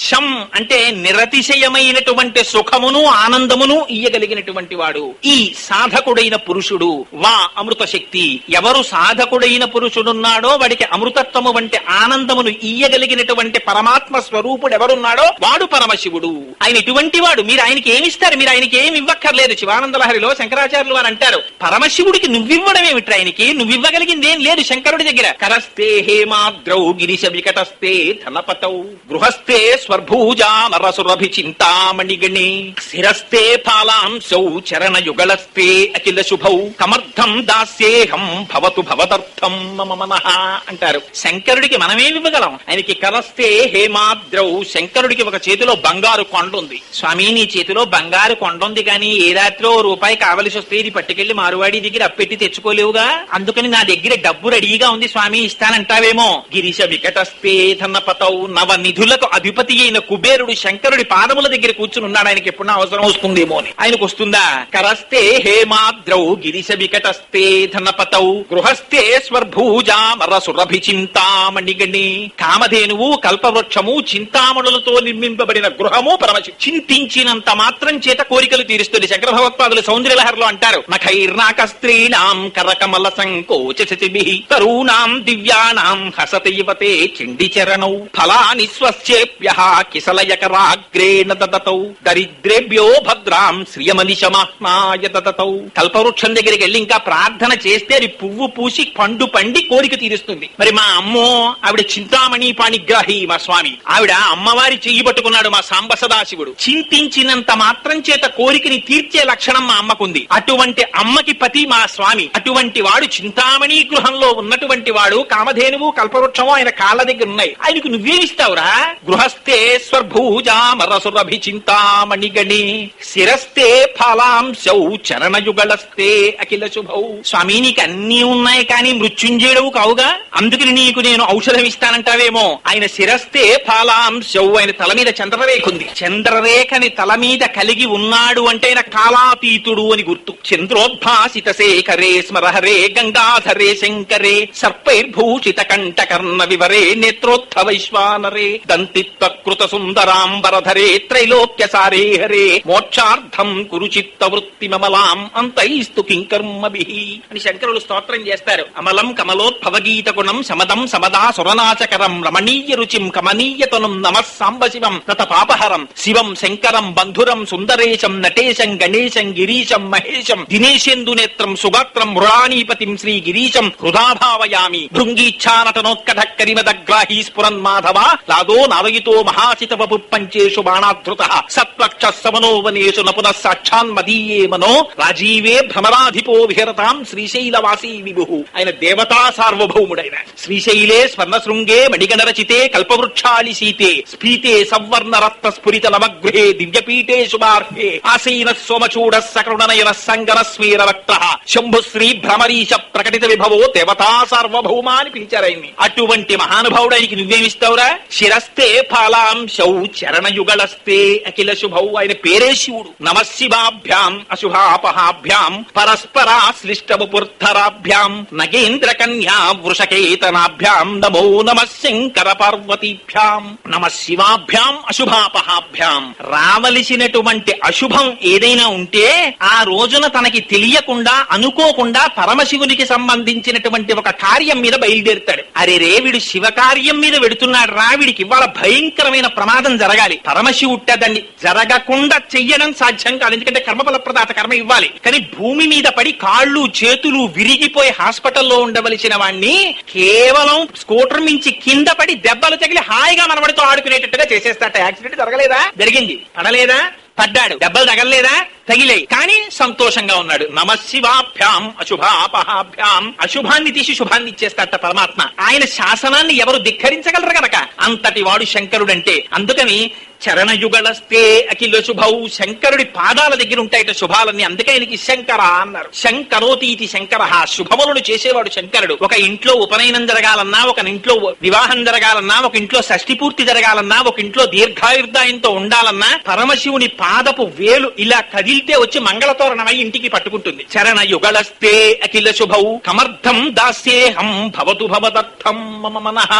శం అంటే నిరతిశయమైనటువంటి సుఖమును ఆనందమును ఇయ్యగలిగినటువంటి వాడు. ఈ సాధకుడైన పురుషుడు. వా అమృత శక్తి. ఎవరు సాధకుడైన పురుషుడున్నాడో వాడికి అమృతత్వము వంటి ఆనందమును ఇయ్యగలిగినటువంటి పరమాత్మ స్వరూపుడు ఎవరున్నాడో వాడు పరమశివుడు. ఆయన ఇటువంటి వాడు. మీరు ఆయనకి ఏమిస్తారు? మీరు ఆయనకి ఏమి ఇవ్వక్కర్లేదు. శివానంద లహరిలో శంకరాచార్యులు వారు అంటారు, పరమశివుడికి నువ్వివ్వడం ఏమిట్రా? ఆయనకి నువ్వివ్వగలిగింది ఏం లేదు శంకరుడి దగ్గర. కరస్తే హేమాద్రౌ గిరిశ వికటస్తే ధనపతౌ గృహస్థే స్వర్భూజామరసురభి చింతామణిగణే శిరస్తే ఫాలాంశౌ చరణ యుగళస్తే అఖిల శుభౌ కమర్థం దాస్యేహం భవతు భవదర్థం మమ మనః అంటారు. శంకరుడికి మనమేమి ఇవ్వగలం? ఆయనకి కరస్తే హేమాద్రౌ. శంకరుడికి ఒక చేతిలో బంగారు కొండ ఉంది. స్వామి, నీ చేతిలో బంగారు కొండ ఉంది కానీ ఏ రాత్రిలో రూపాయి కావలసి వస్తే ఇది పట్టుకెళ్లి మారువాడి దగ్గర అప్పెట్టి తెచ్చుకోలేవుగా, అందుకని నా దగ్గర డబ్బు రెడీగా ఉంది స్వామి ఇస్తానంటావేమో. గిరిశ వికటస్తే ధనపతౌ. నవ నిధులకు అధిపతి అయిన కుబేరుడు శంకరుడి పాదముల దగ్గర కూర్చుని ఉన్నాడు. ఆయనకి ఎప్పుడన్నా అవసరం వస్తుందేమో అని. ఆయనకు వస్తుందా? కరస్తే హేమాద్రౌ గిరిశ వికటస్తే ధనపతౌ గృహస్థే స్వర్భూజామరసురభి చింతామణిగణి. కామధేనువు, కల్పవృక్షము, చింతామణులతో నిర్మింపబడిన గృహము పరమశివుడు. చింతించినంత మాత్రం చేత కోరికలు తీరుస్తుంది. శంకర భగవత్పాదులు సౌందర్యలహరిలో అంటారు, నఖైర్నాక స్త్రీణాం కరకమల సంకోచసిభిః తరూణాం దివ్యానాం హసతి యువతే చండిచరణౌ ఫలాని స్వస్యేప్యః కిసలయకరాగ్రేణ దదతౌ దరిద్రేభ్యో భద్రాం శ్రియమనిశమాత్మాయ దదతౌ. కల్పవృక్షం దగ్గరికి వెళ్ళి ఇంకా ప్రార్థన చేస్తే అది పువ్వు పూసి పండు పండి కోరిక తీరుస్తుంది. మరి మా అమ్మో, ఆవిడ చింతామణి పాణిగ్రాహి మా స్వామి, ఆవిడ అమ్మవారి చెయ్యి పట్టుకున్నాడు మా సాంబ సదాశివుడు. చింతించినంత మాత్రం చేత కోరికని తీర్చే లక్షణం మా అమ్మకుంది. అటువంటి అమ్మకి పతి మా స్వామి. అటువంటి వాడు చింతామణి గృహంలో ఉన్నటువంటి వాడు. కామధేనువు, కల్పవృక్షము ఆయన కాళ్ళ దగ్గర ఉన్నాయి. ఆయనకు నువ్వేమిస్తావురా? గృహస్థే స్వర్భూజామరసురభి చింతామణిగణి శిరస్తే ఫలాంశౌ చరణయుగళస్తే అఖిల శుభౌ. స్వామి, నీకు అన్నీ ఉన్నాయి కానీ మృత్యుంజయుడవు కావుగా, అందుకని నీకు నేను ఔషధం ఇస్తానంటావేమో. ఆయన శిరస్తే ఫలాంశౌ. ఆయన తల మీద చంద్రరేఖ ఉంది. చంద్రరేఖని తల మీద కలిగి ఉన్నాడు అంటే ఆయన కాలాతీతుడు అని గుర్తు. చంద్రోద్భాసిత శేఖరే స్మరహరే గంగాధరే శంకరే సర్పైర్భూషిత కంఠకర్ణ వివరే నేత్రోత్థ వైశ్వానరే దంతిత్వకృత సుందరాంబరధరే త్రైలోక్య సారే హరే మోక్షార్థం కురు చిత్త వృత్తి మమలాం అంతైస్తు కింకర్మభిః అని శంకరులు స్తోత్రం చేస్తారు. అమలం కమలోద్భవగీత గుణం సమదం సమదా సురనాచకరం రమణీయ రుచిం కమనీయతనం నమః సాంబ శివం తత పాపహరం శివం శంకరం బంధురం సుందరేశం నటేశం గణేశం గిరీశం మహేశం దినేశేందు నేత్రం సుగాత్రం మృళానీపతిం శ్రీ గిరీశం హృదాభావయామి భృంగీచ్ఛానటనోత్కట కరిమదగ్రాహీ స్ఫురన్ మాధవ లాదో నారయితో మహాసిత వపు పంచేషు బాణాధృత సత్వక్ష సమనోవనేషు నపునః సాక్షాన్ మదీయే మనో రాజీవే భ్రమరాధిపో విహరతాం శ్రీశైలవాసీ విభు. ఆయన దేవతా సార్వభౌముడైన శ్రీశైలే స్వర్ణశృంగే మణిగణరచితే కల్పవృక్షాలి సీతే స్ఫీతే సవర్ణ రత్న స్ఫురిత నవగృహే దివ్యపీఠే శుభార్హే ఆసీన సోమచూడ సకరుణనయన సంగన స్మీర వక్త శంభుశ్రీ భ్రమరీశ ప్రకటిత విభవో దేవతా సార్వభౌమ అని పిలిచారు ఆయన్ని. అటువంటి మహానుభావుడు ఆయనకి నువ్వేమిస్తావురా? శిరస్తే ఫలాంశౌ చరణయుగళస్తే అఖిల శుభౌ. ఆయన పేరే శివుడు. నమశివాభ్యాం అశుభాపహాభ్యాం పరస్పరాశ్లిష్టవపుర్ధరాభ్యాం నగేంద్ర కన్యా వృషకేతనాభ్యాం నమో నమః శంకర పార్వతీభ్యాం. నమ శివాభ్యాం అశుభాపహాభ్యాం రావలసినటువంటి అశుభం ఏదైనా ఉంటే ఆ రోజున తనకి తెలియకుండా అనుకోకుండా పరమశివునికి సంబంధించినటువంటి ఒక కార్యం మీద బయలుదేరుతాడు. అరే రే వీడు శివకార్యం మీద వెడుతున్నాడు రా, వీడికి ఇవాళ భయంకరమైన ప్రమాదం జరగాలి. పరమశివుట్ట దాన్ని జరగకుండా చెయ్యడం సాధ్యం కాదు, ఎందుకంటే కర్మఫల ప్రదాత కర్మ ఇవ్వాలి. కానీ భూమి మీద పడి కాళ్ళు చేతులు విరిగిపోయి హాస్పిటల్లో ఉండవలసిన వాణ్ణి కేవలం స్కూటర్ మించి కింద పడి దెబ్బలు తగిలి హాయిగా మనవడితో ఆడుకునేటట్టుగా చేసేస్తాట. యాక్సిడెంట్ జరగలేదా? జరిగింది. పడలేదా? పడ్డాడు. దెబ్బలు తగలేదా? తగిలేయి. కానీ సంతోషంగా ఉన్నాడు. నమశివాభ్యాం అశుభాపహాభ్యాం. అశుభాన్ని తీసి శుభాన్ని ఇచ్చేస్తాట పరమాత్మ. ఆయన శాసనాన్ని ఎవరు ధిక్కరించగలరు గనక అంతటి వాడు శంకరుడంటే. అందుకని చరణయుగళస్తే అఖిల శుభౌ, శంకరుడి పాదాల దగ్గర ఉంటాయట శుభాలన్నీ. అందుకే ఆయనకి శంకర అన్నారు. శంకరోతీతి శంకర, శుభములను చేసేవాడు శంకరుడు. ఒక ఇంట్లో ఉపనయనం జరగాలన్నా, ఒక ఇంట్లో వివాహం జరగాలన్నా, ఒక ఇంట్లో షష్ఠి పూర్తి జరగాలన్నా, ఒక ఇంట్లో దీర్ఘాయుర్దాయంతో ఉండాలన్నా పరమశివుని పాదపు వేలు ఇలా కదిలితే వచ్చి మంగళతోరణమై ఇంటికి పట్టుకుంటుంది. చరణయుగళస్తే అఖిల శుభౌ కమర్థం దాస్యేహం భవతు భవదర్థం మమ మనః.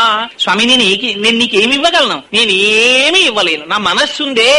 స్వామి నేను నీకేమి ఇవ్వగలను? నేనేమీ ఇవ్వలేను. నా మనస్సుందే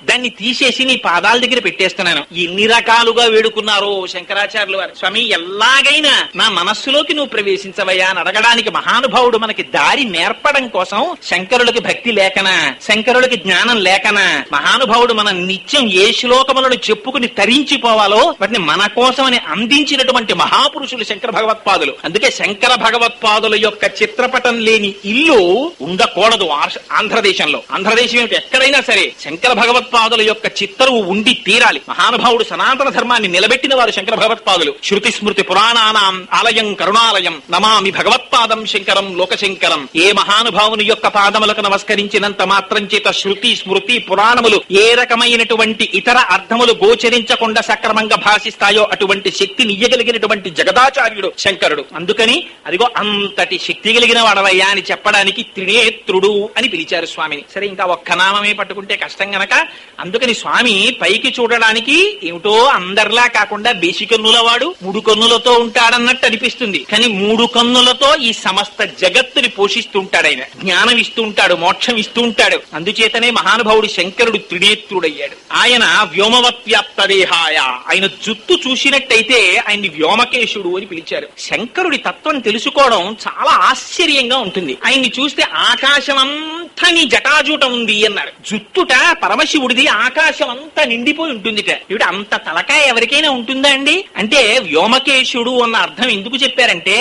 దాన్ని తీసేసి నీ పాదాల దగ్గర పెట్టేస్తున్నాను. ఎన్ని రకాలుగా వేడుకున్నారో శంకరాచార్యులు వారు. స్వామి ఎలాగైనా నా మనస్సులోకి నువ్వు ప్రవేశించవయ్యా అని అడగడానికి మహానుభావుడు మనకి దారి నేర్పడం కోసం శంకరులకి భక్తి లేకనా, శంకరులకి జ్ఞానం లేకనా, మహానుభావుడు మన నిత్యం ఏ శ్లోకములను చెప్పుకుని తరించిపోవాలో వాటిని మన కోసమని అందించినటువంటి మహాపురుషులు శంకర భగవత్పాదులు. అందుకే శంకర భగవత్పాదుల యొక్క చిత్రపటం లేని ఇల్లు ఉండకూడదు ఆంధ్రదేశంలో. ఆంధ్రదేశం ఏమిటి, ఎక్కడైనా సరే శంకర భగవత్పాదుల యొక్క చిత్తరువు ఉండి తీరాలి. మహానుభావుడు సనాతన ధర్మాన్ని నిలబెట్టిన వారు శంకర భగవత్పాదులు. శృతి స్మృతి పురాణానాం ఆలయం కరుణాలయం నమామి భగవత్పాదం శంకరం లోకశంకరం. ఏ మహానుభావుని యొక్క పాదములకు నమస్కరించినంత మాత్రం చేత శృతి స్మృతి పురాణములు ఏ రకమైనటువంటి ఇతర అర్థములు గోచరించకుండా సక్రమంగా భాషిస్తాయో అటువంటి శక్తిని ఇయ్యగలిగినటువంటి జగదాచార్యుడు శంకరుడు. అందుకని అదిగో అంతటి శక్తి కలిగిన వాడవయ్యా అని చెప్పడానికి త్రినేత్రుడు అని పిలిచారు స్వామిని. సరే, ఇంకా ఒక్క నామమే పట్టుకుంటే కష్టం గనక అందుకని స్వామి పైకి చూడడానికి ఏమిటో అందరిలా కాకుండా బేసి కన్నుల వాడు 3 కన్నులతో ఉంటాడన్నట్టు అనిపిస్తుంది. కానీ 3 కన్నులతో ఈ సమస్త జగత్తుని పోషిస్తూ ఉంటాడు. ఆయన జ్ఞానం ఇస్తూ ఉంటాడు, మోక్షం ఇస్తూ ఉంటాడు. అందుచేతనే మహానుభావుడు శంకరుడు త్రినేత్రుడయ్యాడు. ఆయన వ్యోమవత్ వ్యాప్త దేహాయ. ఆయన జుత్తు చూసినట్టయితే ఆయన్ని వ్యోమకేశుడు అని పిలిచారు. శంకరుడి తత్వం తెలుసుకోవడం చాలా ఆశ్చర్యంగా ఉంటుంది. ఆయన్ని చూస్తే ఆకాశం అంతా నీ జటాజూటం ఉంది అన్నారు. జుత్తుట పరమశివుడిది ఆకాశం అంతా నిండిపోయి ఉంటుందిట. ఇవిడ అంత తలకాయ ఎవరికైనా ఉంటుందా అండి? అంటే వ్యోమకేశుడు అన్న అర్థం ఎందుకు చెప్పారంటే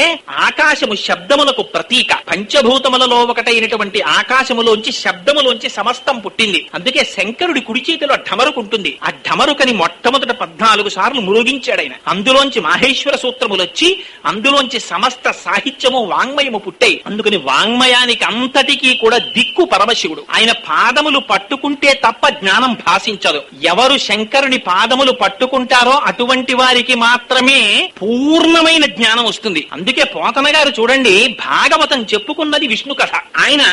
ఆకాశము శబ్దములకు ప్రతీక. పంచభూతములలో ఒకటైనటువంటి ఆకాశములోంచి శబ్దములోంచి సమస్తం పుట్టింది. అందుకే శంకరుడి కుడి చేతిలో ఢమరుకు ఉంటుంది. ఆ ఢమరుకని మొట్టమొదట 14 సార్లు మురుగించాడు ఆయన. అందులోంచి మాహేశ్వర సూత్రములు వచ్చి అందులోంచి సమస్త సాహిత్యము వాంగ్మయము పుట్టాయి. అందుకని వాంగ్మయానికి అంతటికీ కూడా దిక్కు పరమశివుడు. ఆయన పాదములు పట్టుకుంటే తప్ప జ్ఞానం భాషించదు. ఎవరు శంకరుని పాదములు పట్టుకుంటారో అటువంటి వారికి మాత్రమే పూర్ణమైన జ్ఞానం వస్తుంది. అందుకే పోతన గారు చూడండి, భాగవతం చెప్పుకున్నది విష్ణు కథ. ఆయన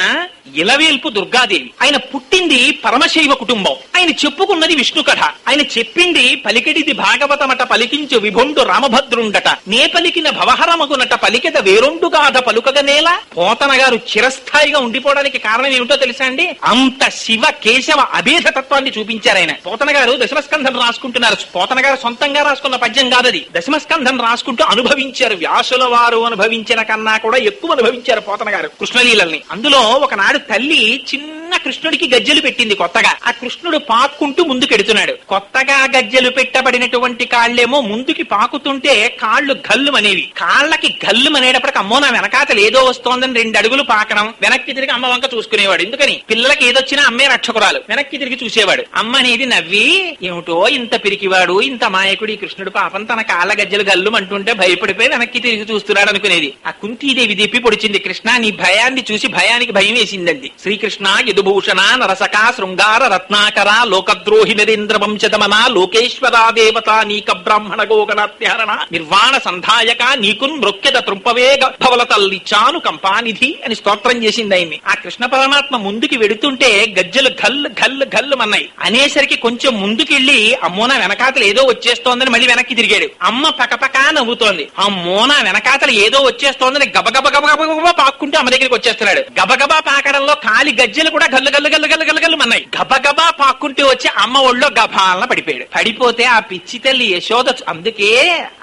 ఇలవేల్పు దుర్గాదేవి. ఆయన పుట్టింది పరమశైవ కుటుంబం. ఆయన చెప్పుకున్నది విష్ణు కథ. ఆయన చెప్పింది పలికెడిది భాగవతమట పలికించు విభుండు రామభద్రుండట నే పలికిన భవహరమగునట పలికెద వేరొండు గాథ పలుకగనేలా. పోతన గారు చిరస్థాయిగా ఉండిపోవడానికి కారణం ఏమిటో తెలుసా అండి? అంత శివ కేశవ అభేద తత్వాన్ని చూపించారు ఆయన. పోతన గారు దశమస్కంధం రాసుకుంటున్నారు. పోతన గారు సొంతంగా రాసుకున్న పద్యం కాదది. దశమస్కంధం రాసుకుంటూ అనుభవించారు. వ్యాసుల వారు అనుభవించిన కన్నా కూడా ఎక్కువ అనుభవించారు పోతన గారు కృష్ణలీలల్ని. అందులో ఒకనాడు తల్లి చిన్న కృష్ణుడికి గజ్జెలు పెట్టింది కొత్తగా. ఆ కృష్ణుడు పాక్కుంటూ ముందుకెడుతున్నాడు. కొత్తగా గజ్జెలు పెట్టబడినటువంటి కాళ్లేమో ముందుకి పాకుతుంటే కాళ్లు గల్లుమనేవి. కాళ్లకి గల్లుమనేటప్పటికి అమ్మో నా వెనకాతలు ఏదో వస్తోందని 2 అడుగులు పాకడం, వెనక్కి తిరిగి అమ్మ వంక చూసుకునేవాడు. ఎందుకని పిల్లలకి ఏదొచ్చినా అమ్మే రక్షకురాలు. వెనక్కి తిరిగి చూసేవాడు. అమ్మ అనేది నవ్వి ఏమిటో ఇంత పిరికివాడు ఇంత మాయకుడి కృష్ణుడు పాపం తన కాళ్ళ గజ్జలు గల్లు అంటుంటే భయపడిపోయి వెనక్కి తిరిగి చూస్తున్నాడు అనుకునేది. ఆ కుంతీదేవి దిప్పి పొడిచింది, కృష్ణ నీ భయాన్ని చూసి భయానికి భయం వేసిందండి. శ్రీకృష్ణ యదుభూషణ నరసక శృంగార రత్నాకర లోకద్రోహి నరేంద్ర వంశదమన లోకేశ్వర దేవత నీక బ్రాహ్మణ గోగణాత్యహరణ నిర్వాణ సంధాయక నీకున్ మృక్యద త్రుంపవే భవల తల్లిచాను కంపానిధి అని స్తోత్రం చేసింది ఆయన్ని. ఆ కృష్ణ పరమాత్మ ముందుకి వెడుతుంటే గజ్జలు గల్లు గల్లు గల్లు అన్నాయి. అన్నాయి. అనేసరికి కొంచెం ముందుకెళ్లి అమ్మోన వెనకాతలు ఏదో వచ్చేస్తోందని మళ్ళీ వెనక్కి తిరిగాడు. అమ్మ పకపకా నవ్వుతోంది. అమ్మోన వెనకాతలు ఏదో వచ్చేస్తోందని గబగబ గబగబ పాక్కుంటూ అమ్మ దగ్గరికి వచ్చేస్తున్నాడు. గబగబా పాకడంలో కాలి గజ్జలు కూడా గల్లు గల్లు గల్లు గల్లు గల్లు గల్లు అన్నాయి. గబగబా పాక్కుంటూ వచ్చి అమ్మ ఒళ్ళో గభాలన పడిపోయాడు. పడిపోతే ఆ పిచ్చి తల్లి యశోద, అందుకే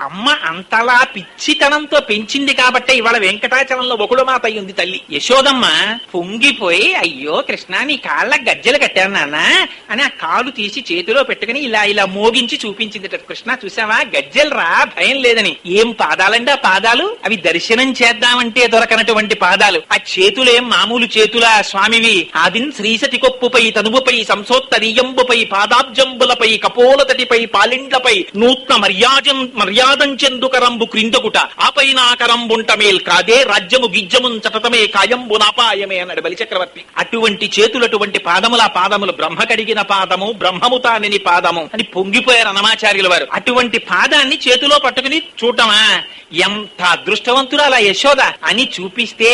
అమ్మ అంతలా పిచ్చితనంతో పెంచింది కాబట్టి ఇవాళ వెంకటాచలంలో ఒకడు మాత అయ్యింది తల్లి. యశోదమ్మ పొంగిపోయి, అయ్యో కృష్ణ నీ కాళ్ళ గజ్జలు కట్టాను నాన్న అని ఆ కాలు తీసి చేతిలో పెట్టుకుని ఇలా ఇలా మోగించి చూపించింది. కృష్ణ చూసావా గజ్జలు రా, భయం లేదని. ఏం పాదాలండి ఆ పాదాలు? అవి దర్శనం చేద్దామంటే దొరకనటువంటి పాదాలు. ఆ చేతులేం మామూలు చేతులా స్వామివి? ఆదిన్ శ్రీసతి కొప్పుపై తనువుపై సంసోత్తరీయంబుపై పాదాబ్జంబులపై కపోలతటిపై పాలిండ్లపై నూత్న మర్యాదం చెందుకరంబు క్రిందకుట ఆపైనాకరంబుంట మేల్ కాదే రాజ్యము గిజ్జమున్ చటతమే కాయంబు నాపాయమే అన్నాడు బలిచక్రవర్తి. అటువంటి చేతులు, అటువంటి పాదముల పాదములు బ్రహ్మ కడిగిన పాదము, బ్రహ్మము తానిని పాదము అని పొంగిపోయారు అన్నమాచార్యుల వారు. అటువంటి పాదాన్ని చేతిలో పట్టుకుని చూడటమా, ఎంత అదృష్టవంతురాలా యశోద అని చూపిస్తే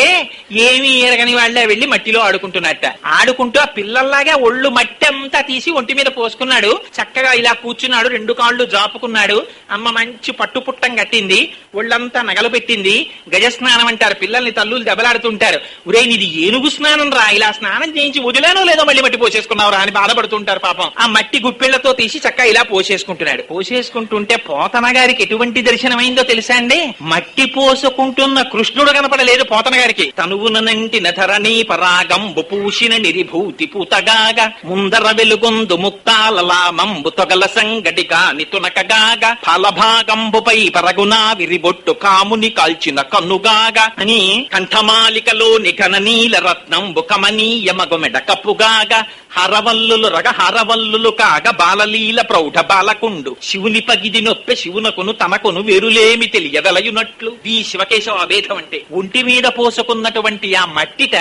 ఏమీ ఎరగని వాళ్ళే వెళ్లి మట్టిలో ఆడుకుంటున్నట్ట. ఆడుకుంటూ ఆ పిల్లల్లాగా ఒళ్ళు మట్టి అంతా తీసి ఒంటి మీద పోసుకున్నాడు. చక్కగా ఇలా కూర్చున్నాడు, రెండు కాళ్ళు జాపుకున్నాడు. అమ్మ మంచి పట్టుపుట్టం కట్టింది, ఒళ్ళంతా నగలు పెట్టింది. గజస్నానం అంటారు, పిల్లల్ని తల్లులు దెబ్బలాడుతుంటారు. ఒరే నీది ఏనుగు స్నానం రా, ఇలా స్నానం చేయించి వదిలేనో లేదో మళ్ళీ మట్టి పోసేసుకున్నావు రా అని బాధపడుతుంటారు పాపం. ఆ మట్టి గుప్పిళ్లతో తీసి చక్కగా ఇలా పోసేసుకుంటున్నాడు. పోసేసుకుంటుంటే పోతన గారికి ఎటువంటి దర్శనమైందో తెలుసా అండి? మట్టి పోసుకుంటున్న కృష్ణుడు కనపడలేదు పోతన గారికి. తనువునంటి నధరణీ పరాగంబు పూసిన నిరిభూతి పూతగాగా ముందర వెలుగొందు ముక్తాలలామంబు తొగల సంగటిగా నితునకగాగా ఫలభాగంబుపై పరగునా విరిబొట్టు కాముని కాల్చిన కన్నుగాగా అని కంఠమాలికలో నిఘన నీల రత్నంబు కమనీయ మగుమెడ కప్పుగాగా హరవల్లులు రగహరవల్లులు కాగ బాలలీల ప్రౌఢ బాలకుండు శివుని పగిది నొప్పె శివునకును తనకును వేరులేమి తెలియదలయునట్లు. ఈ శివకేశవ అభేదం అంటే ఒంటి మీద పోసుకున్నటువంటి ఆ మట్టిట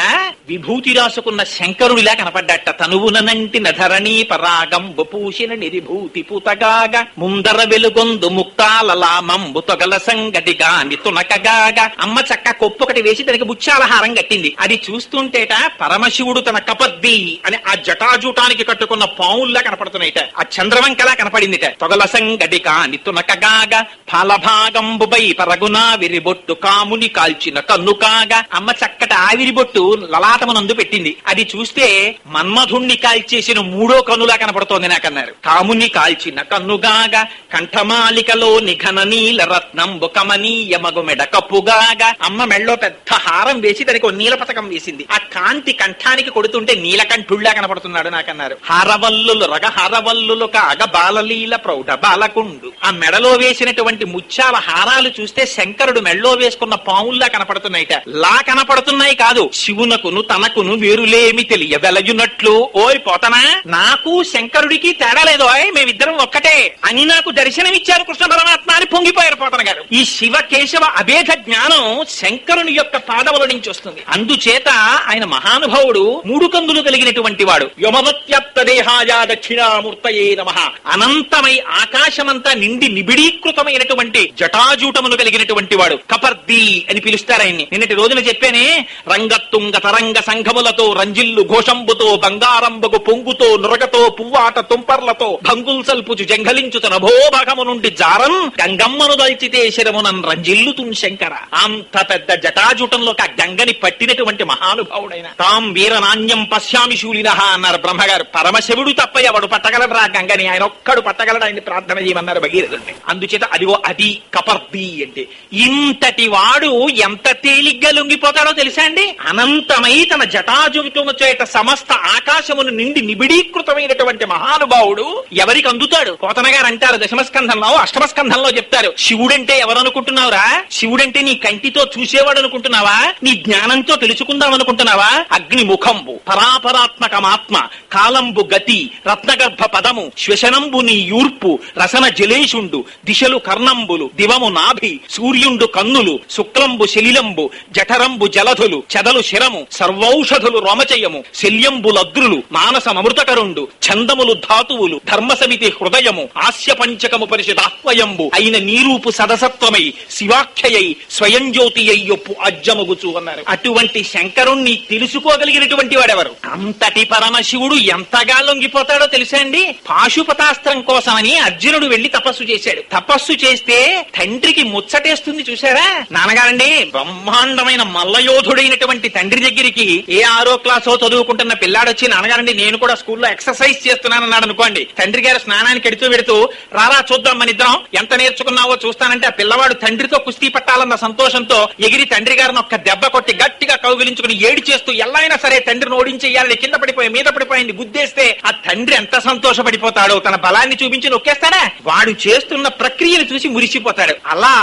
విభూతి రాసుకున్న శంకరుడిలా కనపడ్డట. తనువునంటి నధరణీ పరాగంబు పూసిన నిరిభూతి పూతగాగా ముందర వెలుగొందు ముక్తాలలామంబు తొగల సంగటిగా నితునకగాగా. అమ్మ చక్క కొప్పొకటి వేసి దానికి ముత్యాలహారం కట్టింది. అది చూస్తుంటేట పరమశివుడు తన కపద్ది అని ఆ జటాజూటానికి కట్టుకున్న పావుల్లా కనపడుతున్నాయిట. ఆ చంద్రవంకలా కనపడిందిట. తొగల సంగటిగా నితునకగాగా ఫలభాగంబుపై పరగునా విరిబొట్టు కాముని కాల్చిన కన్నుకాగా. అమ్మ చక్కటి ఆవిరిబొట్టు లలాటమునందు పెట్టింది. అది చూస్తే మన్మధుణ్ణి కాల్చేసిన మూడో కన్నులా కనపడుతోంది నాకన్నారు. కాముని కాల్చిన కన్నుగాగా కంఠమాలికలో నిఘన నీల రత్నంబు కమనీయ మగుమెడ కప్పుగాగా. అమ్మ మెళ్ళో పెద్ద హారం వేసి దానికి నీల పతకం వేసింది. ఆ కాంతి కంఠానికి కొడుతుంటే నీలకంఠుళ్లా కనపడుతున్నాడు నాకన్నారు. హారవల్లులు రగహరవల్లులు కాగ బాలలీల ప్రౌఢ బాలకుండు. ఆ మెడలో వేసినటువంటి ముత్యాల హారాలు చూస్తే శంకరుడు మెడలో వేసుకున్న పావుల్లా కనపడుతున్నాయిట. లా కనపడుతున్నాయి కాదు, శివునకును తనకును వేరులేమి తెలియవెలయునట్లు. ఓయ్ పోతనా, నాకు శంకరుడికి తేడా లేదు, మేమిద్దరం ఒక్కటే అని నాకు దర్శనమిచ్చారు కృష్ణ పరమాత్మ అని పొంగిపోయారు పోతన గారు. ఈ శివ కేశవ అభేద జ్ఞానం శంకరుని యొక్క పాదముల నుంచి వస్తుంది. అందుచేత ఆయన మహానుభావుడు మూడు కందులు కలిగినటువంటి వాడు. యమవత్యప్త దేహాయ దక్షిణామూర్తయే నమః. అనంతమై ఆకాశమంతా నిండి నిబిడీకృతమైనటువంటి జటాజూటములు కలిగినటువంటి వాడు. కపర్ది అని పిలుస్తారు ఆయన్ని. నిన్నటి రోజున చెప్పానే, రంగత్తుంగ తరంగ సంఘములతో రంజిల్లు ఘోషంబుతో బంగారంబగు పొంగుతో నురగతో పువ్వాట తుంపర్లతో భంగుల్ సల్పుచు జంఘలించు తన భోభాగము నుండి జారం గంగమ్మను దల్చితే శరమునన్ రంజిల్లుతున్ శంకర. అంత పెద్ద జటాజూటంలో ఆ గంగని పట్టినటువంటి మహానుభావుడైన. తాం వీరనాణ్యం పశ్యామి శూలినః అన్నారు బ్రహ్మగారు. పరమశివుడు తప్ప ఎవడు పట్టగలరా గంగని? ఆయన ఒక్కడు పట్టగలడు, ఆయన్ని ప్రార్థన చేయమన్నారు భగీరథుడిని. అందుచేత అదిగో అది కపర్ది అంటే. ఇంతటి వాడు ఎంత తేలిగ్గా లొంగిపోతాడో తెలుసా అండి? అనంతమై తన జటాజూటము చేత సమస్త ఆకాశమును నిండి నిబిడీకృతమైనటువంటి మహానుభావుడు ఎవరికి అందుతాడు? పోతన గారు అంటారు దశమస్కంధంలో, అష్టమస్కంధంలో చెప్తారు. శివుడంటే ఎవరు అనుకుంటున్నావురా? శివుడంటే నీ కంటితో చూసేవాడు అనుకుంటున్నావా? నీ జ్ఞానంతో తెలుసుకుందాం అనుకుంటున్నావా? అగ్ని ముఖంబు పరాపరాత్మకమాత్మ కాలంబు గతి రత్నగర్భ పదము శ్వశనంబు నీ యూర్పు రసన జలేషుండు దిశలు కర్ణంబులు దివము నాభి సూర్యుండు కన్నులు శుక్లంబు శలిలంబు జఠరంబు జలధులు చెదలు శిరము సర్వౌషధులు రోమచయము శల్యంబులద్రులు మానసమృతకరుండు ఛందములు ధాతువులు ధర్మసమితి హృదయము ఆస్య పంచకము పరిషదాహ్వయంబు అయిన నీరూపు సదసత్వమై శివాఖ్యయై స్వయం జ్యోతి అయ్యొప్పు అజ్జమగుచు అన్నారు. అటువంటి శంకరుణ్ణి తెలుసుకోగలిగినటువంటి వాడెవరు? అంతటి పరమశివుడు ఎంత ఎంతగా లొంగిపోతాడో తెలుసా అండి. పాశుపతాస్త్రం కోసమని అర్జునుడు వెళ్లి తపస్సు చేశాడు. తపస్సు చేస్తే తండ్రికి ముచ్చటేస్తుంది చూసారా. నాన్నగారండి బ్రహ్మాండమైన మల్లయోధుడైనటువంటి తండ్రి దగ్గరికి ఏ 6వ క్లాసో చదువుకుంటున్న పిల్లాడొచ్చి, నాన్నగారండి నేను కూడా స్కూల్లో ఎక్సర్సైజ్ చేస్తున్నానన్నాడు అనుకోండి. తండ్రి గారు స్నానానికి ఎడుతూ పెడుతూ, రారా చూద్దాం మన ఇద్దరం ఎంత నేర్చుకున్నావో చూస్తానంటే ఆ పిల్లవాడు తండ్రితో కుస్తీ పట్టాలన్న సంతోషంతో ఎగిరి తండ్రి గారిని ఒక్క దెబ్బ కొట్టి గట్టిగా కౌగిలించుకుని ఏడి చేస్తూ ఎలా అయినా సరే తండ్రిని ఓడించేయాలని కింద పడిపోయి మీద పడిపోయింది గుద్దేస్తే ఆ తండ్రి ఎంత సంతోషపడిపోతాడో, తన బలాన్ని చూపించి నొక్కేస్తాడా. వాడు చేస్తున్న ప్రక్రియను చూసి మురిసిపోతాడు. అలా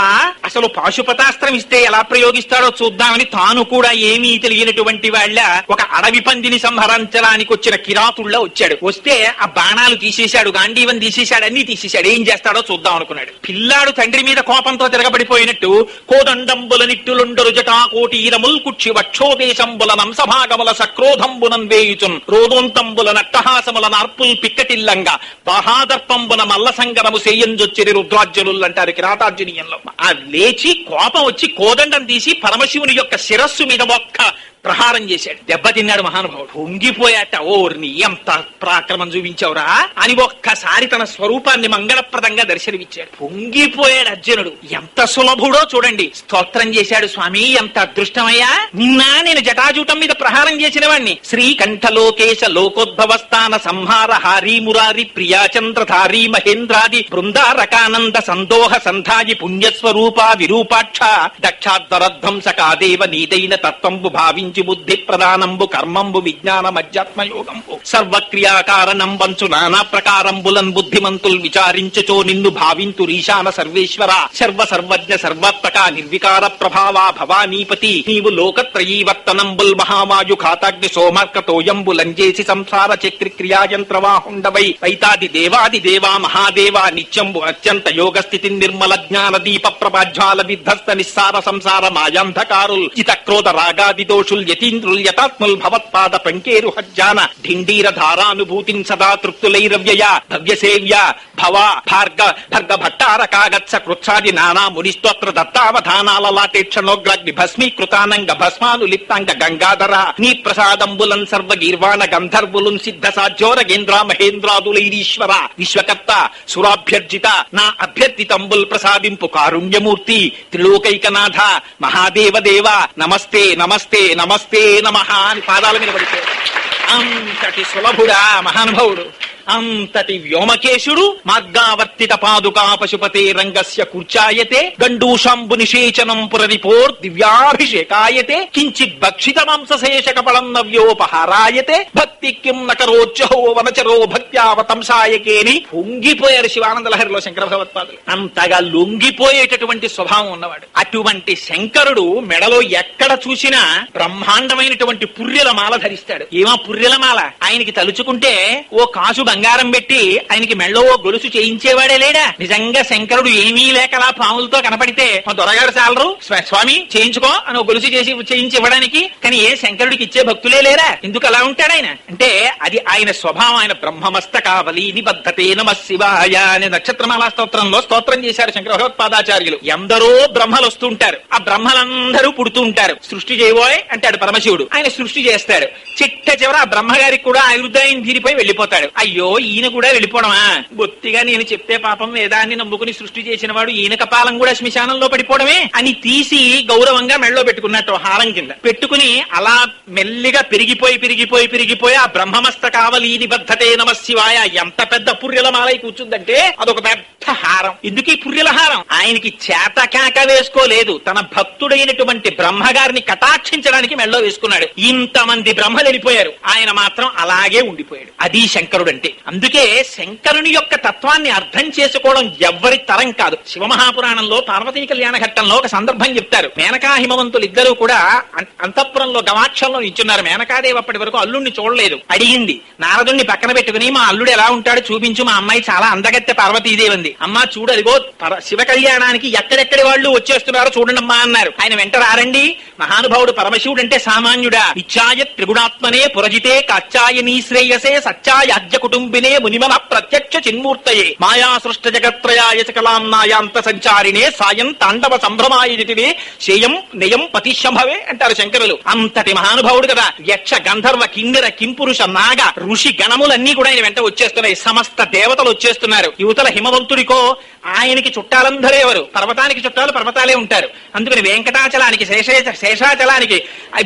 అసలు పాశుపతాస్త్రం ఇస్తే ఎలా ప్రయోగిస్తాడో చూద్దామని తాను కూడా ఏమీ తెలియనటువంటి వాళ్ళ ఒక అడవి పందిని సంహరించడానికి వచ్చిన కిరాతుల్లో వచ్చాడు. వస్తే ఆ బాణాలు తీసేశాడు, గాంధీవం తీసేశాడు, అన్ని తీసేశాడు. ఏం చేస్తాడో చూద్దాం అనుకున్నాడు. పిల్లాడు తండ్రి మీద కోపంతో తిరగబడిపోయినట్టు కోదండంబుల నిట్టులుండరు జటాకోటీరముల్ కుక్షి వక్షోదేశంబుల నంసభాగముల సక్రోధంబునం వేయుచున్ రోదోంతంబుల నట్టహాసముల నార్పుల్ పిక్కటిల్లంగా బహాదర్పంబున మల్ల సంగరము సేయంజొచ్చిరి రుద్రార్జునులు అంటారు కిరాతార్జునీయంలో. ఆ లేచి కోపం వచ్చి కోదండం తీసి పరమశివుని యొక్క శిరస్సు మీద ఒక్క ప్రహారం చేశాడు. దెబ్బతిన్నాడు మహానుభావుడు. పొంగిపోయాట. ఓర్ని ఎంత పరాక్రమం చూపించావురా అని ఒక్కసారి తన స్వరూపాన్ని మంగళప్రదంగా దర్శనమిచ్చాడు. పొంగిపోయాడు అర్జునుడు. ఎంత సులభుడో చూడండి. స్తోత్రం చేశాడు. స్వామి ఎంత అదృష్టమయ్యా, నిన్న నేను జటాజూటం మీద ప్రహారం చేసిన వాణ్ణి. శ్రీకంఠలోకేశ లోకోద్భవస్థాన సంహార హారీ మురారి ప్రియాచంద్రధారీ మహేంద్రాది బృందారకానంద సందోహ సంధాయి పుణ్యస్వరూప విరూపాక్ష దక్షాధ్వరధ్వంసకాదేవ నీదైన తత్వంబు భావించి బుద్ధి ప్రధానంబు కర్మంబు విజ్ఞాన మధ్యాత్మయోగంబు సర్వక్రియాకారణం వంచు నానా ప్రకారంబులన్ బుద్ధిమంతుల్ విచారించుచో నిన్ను భావింతురీశాన సర్వేశ్వర సర్వ సర్వజ్ఞ సర్వాత్మక నిర్వికార ప్రభావా భవానీపతి నీవు లోకత్రయీవర్తనంబుల్ మహావాయు ఖాతాగ్ని సోమర్కతోయంబులంజేసి సంసార చక్రి క్రియాయంత్రవాహుండవై వైతాది దేవాది దేవా మహాదేవా నిత్యంబు అత్యంత యోగ స్థితి నిర్మల జ్ఞాన దీప ప్రభాజ్వాల విధ్వస్త నిస్సార సంసార మాయాంధకారుల్ జిత క్రోధ రాగాది దోషుల్ యతీంద్రుల్ యతాత్ముల్ భవత్పాద పంకేరు హజ్జాన ఢిండీర ధారానుభూతిన్ సదా తృప్తులైరవ్యయ భవ్యసేవ్య భవ భార్గ భర్గ భట్టారకాగత్స కృత్సాది నానా మునిస్తోత్ర దత్తావధానాల లాటేక్షణోగ్రాగ్ని భస్మీకృతానంగ భస్మాను లిప్తాంగ గంగాధర నీ ప్రసాదంబులన్ సర్వ గీర్వాణ గంధర్వులున్ సిద్ధ సాధ్యోరగేంద్ర మహేంద్రాదులైరీశ్వర విశ్వకర్త సురాభ్యర్జిత నా అభ్యర్థితంబుల్ ప్రసాదింపు కారుణ్యమూర్తి త్రిలోకైకనాథ మహాదేవదేవ నమస్తే నమస్తే నమస్తే నమః అని పాదాల మీద పడిపోయాడు. అంతటి సులభుడా మహానుభావుడు, అంతటి వ్యోమకేశుడు. మార్గావర్తిత పాదుకా పశుపతే రంగస్య కూర్చాయతే గండూషంబు నిషేచనం పురరిపోర్ దివ్యాభిషేకాయతే కించిత్ భక్షిత మాంసశేష కపళం నవ్యోపహారాయతే భక్తి కిం నకరోచ్చహో వనచరో భక్త్యావతంసాయకేని పొంగిపోయారు శివానంద లహరిలో శంకర భగవత్పాదులు. అంతగా లొంగిపోయేటటువంటి స్వభావం ఉన్నవాడు. అటువంటి శంకరుడు మెడలో ఎక్కడ చూసినా బ్రహ్మాండమైనటువంటి పుర్రెల మాల ధరిస్తాడు. ఏమా పుర్రెల మాల? ఆయనకి తలుచుకుంటే ఓ కాసు బంగారం పెట్టి ఆయనకి మెళ్ళో గొలుసు చేయించేవాడే లేడా? నిజంగా శంకరుడు ఏమీ లేకలా పాములతో కనపడితే మా దొరగారు చాలరు స్వామి చేయించుకో అని గొలుసు చేయించి ఇవ్వడానికి. కానీ ఏ శంకరుడికి ఇచ్చే భక్తులే లేరా? ఎందుకు అలా ఉంటాడు ఆయన అంటే అది ఆయన స్వభావం. ఆయన బ్రహ్మమస్తకావలి నిబద్ధతే నమః శివాయ అనే నక్షత్రమాలా స్తోత్రంలో స్తోత్రం చేశారు శంకర భగవత్పాదాచార్యులు. ఎందరో బ్రహ్మలు వస్తుంటారు, ఆ బ్రహ్మలందరూ పుడుతూ ఉంటారు. సృష్టి చేయబోయ్ అంటాడు పరమశివుడు, ఆయన సృష్టి చేస్తాడు. చిట్ట చివర ఆ బ్రహ్మగారికి కూడా ఆయుర్దాయం తీరిపోయి వెళ్లిపోతాడు. అయ్యో ఈయన కూడా వెళ్ళిపోవడమా? బొత్తిగా నేను చెప్తే పాపం వేదాన్ని నమ్ముకుని సృష్టి చేసిన వాడు ఈయన కపాలం కూడా శ్మశానంలో పడిపోవడమే అని తీసి గౌరవంగా మెళ్ళలో పెట్టుకున్నట్టు హారం కింద పెట్టుకుని అలా మెల్లిగా పెరిగిపోయి ఆ బ్రహ్మమస్తకావలి నిబద్ధతే నమః శివాయ ఎంత పెద్ద పుర్రెల మాలై కూర్చుందంటే అదొక పెద్ద హారం. ఎందుకు ఈ పుర్రెల హారం? ఆయనకి చేతకాక వేసుకోలేదు, తన భక్తుడైనటువంటి బ్రహ్మగారిని కటాక్షించడానికి మెళ్ళలో వేసుకున్నాడు. ఇంతమంది బ్రహ్మలు వెళ్ళిపోయారు, ఆయన మాత్రం అలాగే ఉండిపోయాడు. అది శంకరుడు అంటే. అందుకే శంకరుని యొక్క తత్వాన్ని అర్థం చేసుకోవడం ఎవ్వరి తరం కాదు. శివమహాపురాణంలో పార్వతీ కళ్యాణ ఘట్టంలో ఒక సందర్భం చెప్తారు. మేనకా హిమవంతులు ఇద్దరు కూడా అంతఃపురంలో గవాక్షంలో నిల్చున్నారు. మేనకాదేవి అప్పటి వరకు అల్లుడిని చూడలేదు. అడిగింది నారదుణ్ణి పక్కన పెట్టుకుని, మా అల్లుడు ఎలా ఉంటాడు చూపించు, మా అమ్మాయి చాలా అందగత్తె పార్వతీదేవి ఉంది. అమ్మా చూడు అదిగో శివ కళ్యాణానికి ఎక్కడెక్కడి వాళ్ళు వచ్చేస్తున్నారో చూడండి అమ్మా అన్నారు. ఆయన వెంట రారండి మహానుభావుడు పరమశివుడు అంటే సామాన్యుడా? ఇచ్చాయ త్రిగుణాత్మనే పురజితే కాచ్చాయనీ శ్రేయసే సచ్చాయాజ్య కుటుంబినే మునిమన ప్రత్యక్ష చిన్మూర్తయే మాయా సృష్ట జగత్రయాయ సకలాంనాయాంత సంచారిణే సాయం తాండవ సంభ్రమాయ జితివే శేయం నియం పతిశంభవే అంటారు శంకరులు. అంతటి మహానుభావుడు కదా. యక్ష గంధర్వ కిన్నెర కింపురుష నాగ ఋషి గణములన్నీ కూడా ఆయన వెంట వచ్చేస్తున్నాయి. సమస్త దేవతలు వచ్చేస్తున్నారు. యువతల హిమవంతుడికో ఆయనకి చుట్టాలందరూ ఎవరు? పర్వతానికి చుట్టాలు పర్వతాలే ఉంటారు. అందుకని వెంకటాచలానికి శేషాచలానికి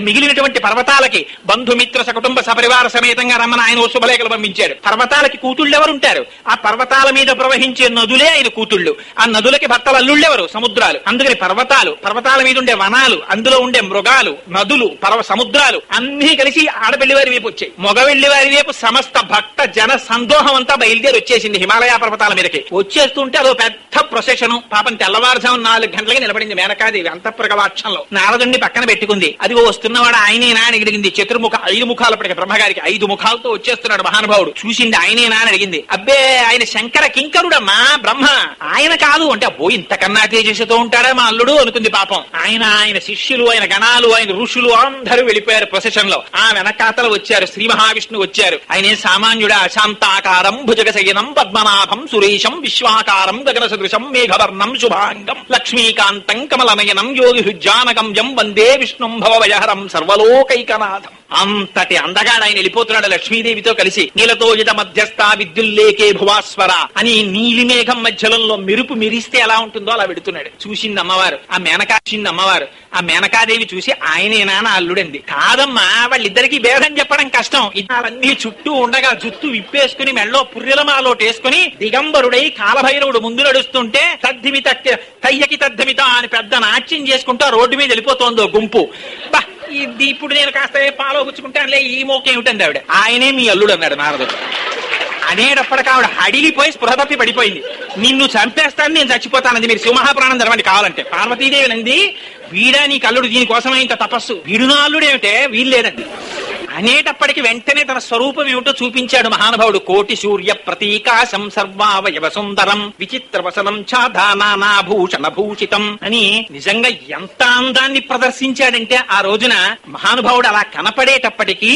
మిగిలినటువంటి పర్వతాలకి బంధుమిత్ర సకుటుంబ సపరివార సమేతంగా రమ్మని ఆయన శుభలేఖలు పంపించాడు. పర్వతాలకి కూతుళ్ళు ఎవరు ఉంటారు? ఆ పర్వతాల మీద ప్రవహించే నదులే ఆయన కూతుళ్ళు. ఆ నదులకి భర్తలు అల్లుళ్ళెవరు? సముద్రాలు. అందుకని పర్వతాల మీద ఉండే వనాలు, అందులో ఉండే మృగాలు, నదులు, సముద్రాలు అన్ని కలిసి ఆడపెళ్లి వారి వైపు వచ్చాయి. మగవెళ్లి వారి వైపు సమస్త భక్త జన సందోహం అంతా బయలుదేరి వచ్చేసింది హిమాలయ పర్వతాల మీదకి. వచ్చేస్తుంటే అదో పెద్ద ప్రొసెషన్. పాపం తెల్లవారుజాము 4 గంటలకి నిలబడింది మేనకాదేవి అంతఃప్రగవాక్షంలో. నారదుణ్ణి పక్కన పెట్టుకుంది. అదిగో వస్తున్నవాడు ఆయనేనా అని అడిగింది. 5 ముఖాలప్పటికి బ్రహ్మగారికి 5 ముఖాలతో వచ్చేస్తున్నాడు మహానుభావుడు. చూసింది ఆయనేనా అని అడిగింది. అబ్బే ఆయన శంకర కింకరుడమ్మా బ్రహ్మ, ఆయన కాదు అంటే అబ్బో ఇంతకన్నా తేజస్సుతో ఉంటాడా మా అల్లుడు అనుకుంది. పాపం ఆయన శిష్యులు, ఆయన గణాలు, ఆయన ఋషులు అందరూ వెళ్ళిపోయారు ప్రొసెషన్ లో. ఆ వెనకాతలు వచ్చారు. శ్రీ మహావిష్ణువు వచ్చారు. ఆయన సామాన్యుడా? శాంతాకారం భుజగశయనం పద్మనాభం సురేశం విశ్వాకారం గగన సదృశం మేఘవర్ణం శుభాంగం లక్ష్మీకాంతం కమలనయనం యోగి హృజ్జానగమ్యం వందే విష్ణుం భవభయహరం సర్వలోకైకనాథం. అంతటి అందగాడు ఆయన వెళ్ళిపోతున్నాడు లక్ష్మీదేవితో కలిసి. నీలతోజిత మధ్యస్థ విద్యుల్లేకే భువాస్వర అని నీలి మేఘం మధ్యలో మెరుపు మెరిస్తే ఎలా ఉంటుందో అలా వెడుతున్నాడు. చూసింది అమ్మవారు. అమ్మవారు ఆ మేనకాదేవి చూసి ఆయనేనా నా అల్లుడంది. కాదమ్మా, వాళ్ళిద్దరికీ భేదం చెప్పడం కష్టం. ఇవన్నీ చుట్టూ ఉండగా జుత్తు విప్పేసుకుని మెళ్ళో పుర్రెలమాలోటేసుకుని దిగంబరుడై కాలభైరవుడు ముందు నడుస్తుంటే తద్దిమిత తయ్యకి తద్దిమిత అని పెద్ద నాట్యం చేసుకుంటూ రోడ్డు మీద వెళ్ళిపోతోందో గుంపు. ఇది ఇప్పుడు నేను కాస్త పాలో పుచ్చుకుంటానులే, ఈ మోకే ఏమిటండి ఆవిడ. ఆయనే మీ అల్లుడు అన్నాడు నారదుడు. అనేటప్పటికి ఆవిడ హడిలిపోయి స్పృహ తప్పి పడిపోయింది. నిన్ను చంపేస్తాను, నేను చచ్చిపోతానంది. మీరు సింహాపురాణం తెరవండి కావాలంటే. పార్వతీదేవి నంది వీడా నీకు అల్లుడు, దీనికోసమే ఇంత తపస్సు, వీడు నా అల్లుడు ఏమిటే, వీలు లేదండి అనేటప్పటికి వెంటనే తన స్వరూపం ఏమిటో చూపించాడు మహానుభావుడు. కోటి సూర్య ప్రతీకాశం సర్వావయవ సుందరం విచిత్రవసనం ఛాదానాభూషణ భూషితం అని నిజంగా ఎంత అందాన్ని ప్రదర్శించాడంటే ఆ రోజున మహానుభావుడు అలా కనపడేటప్పటికీ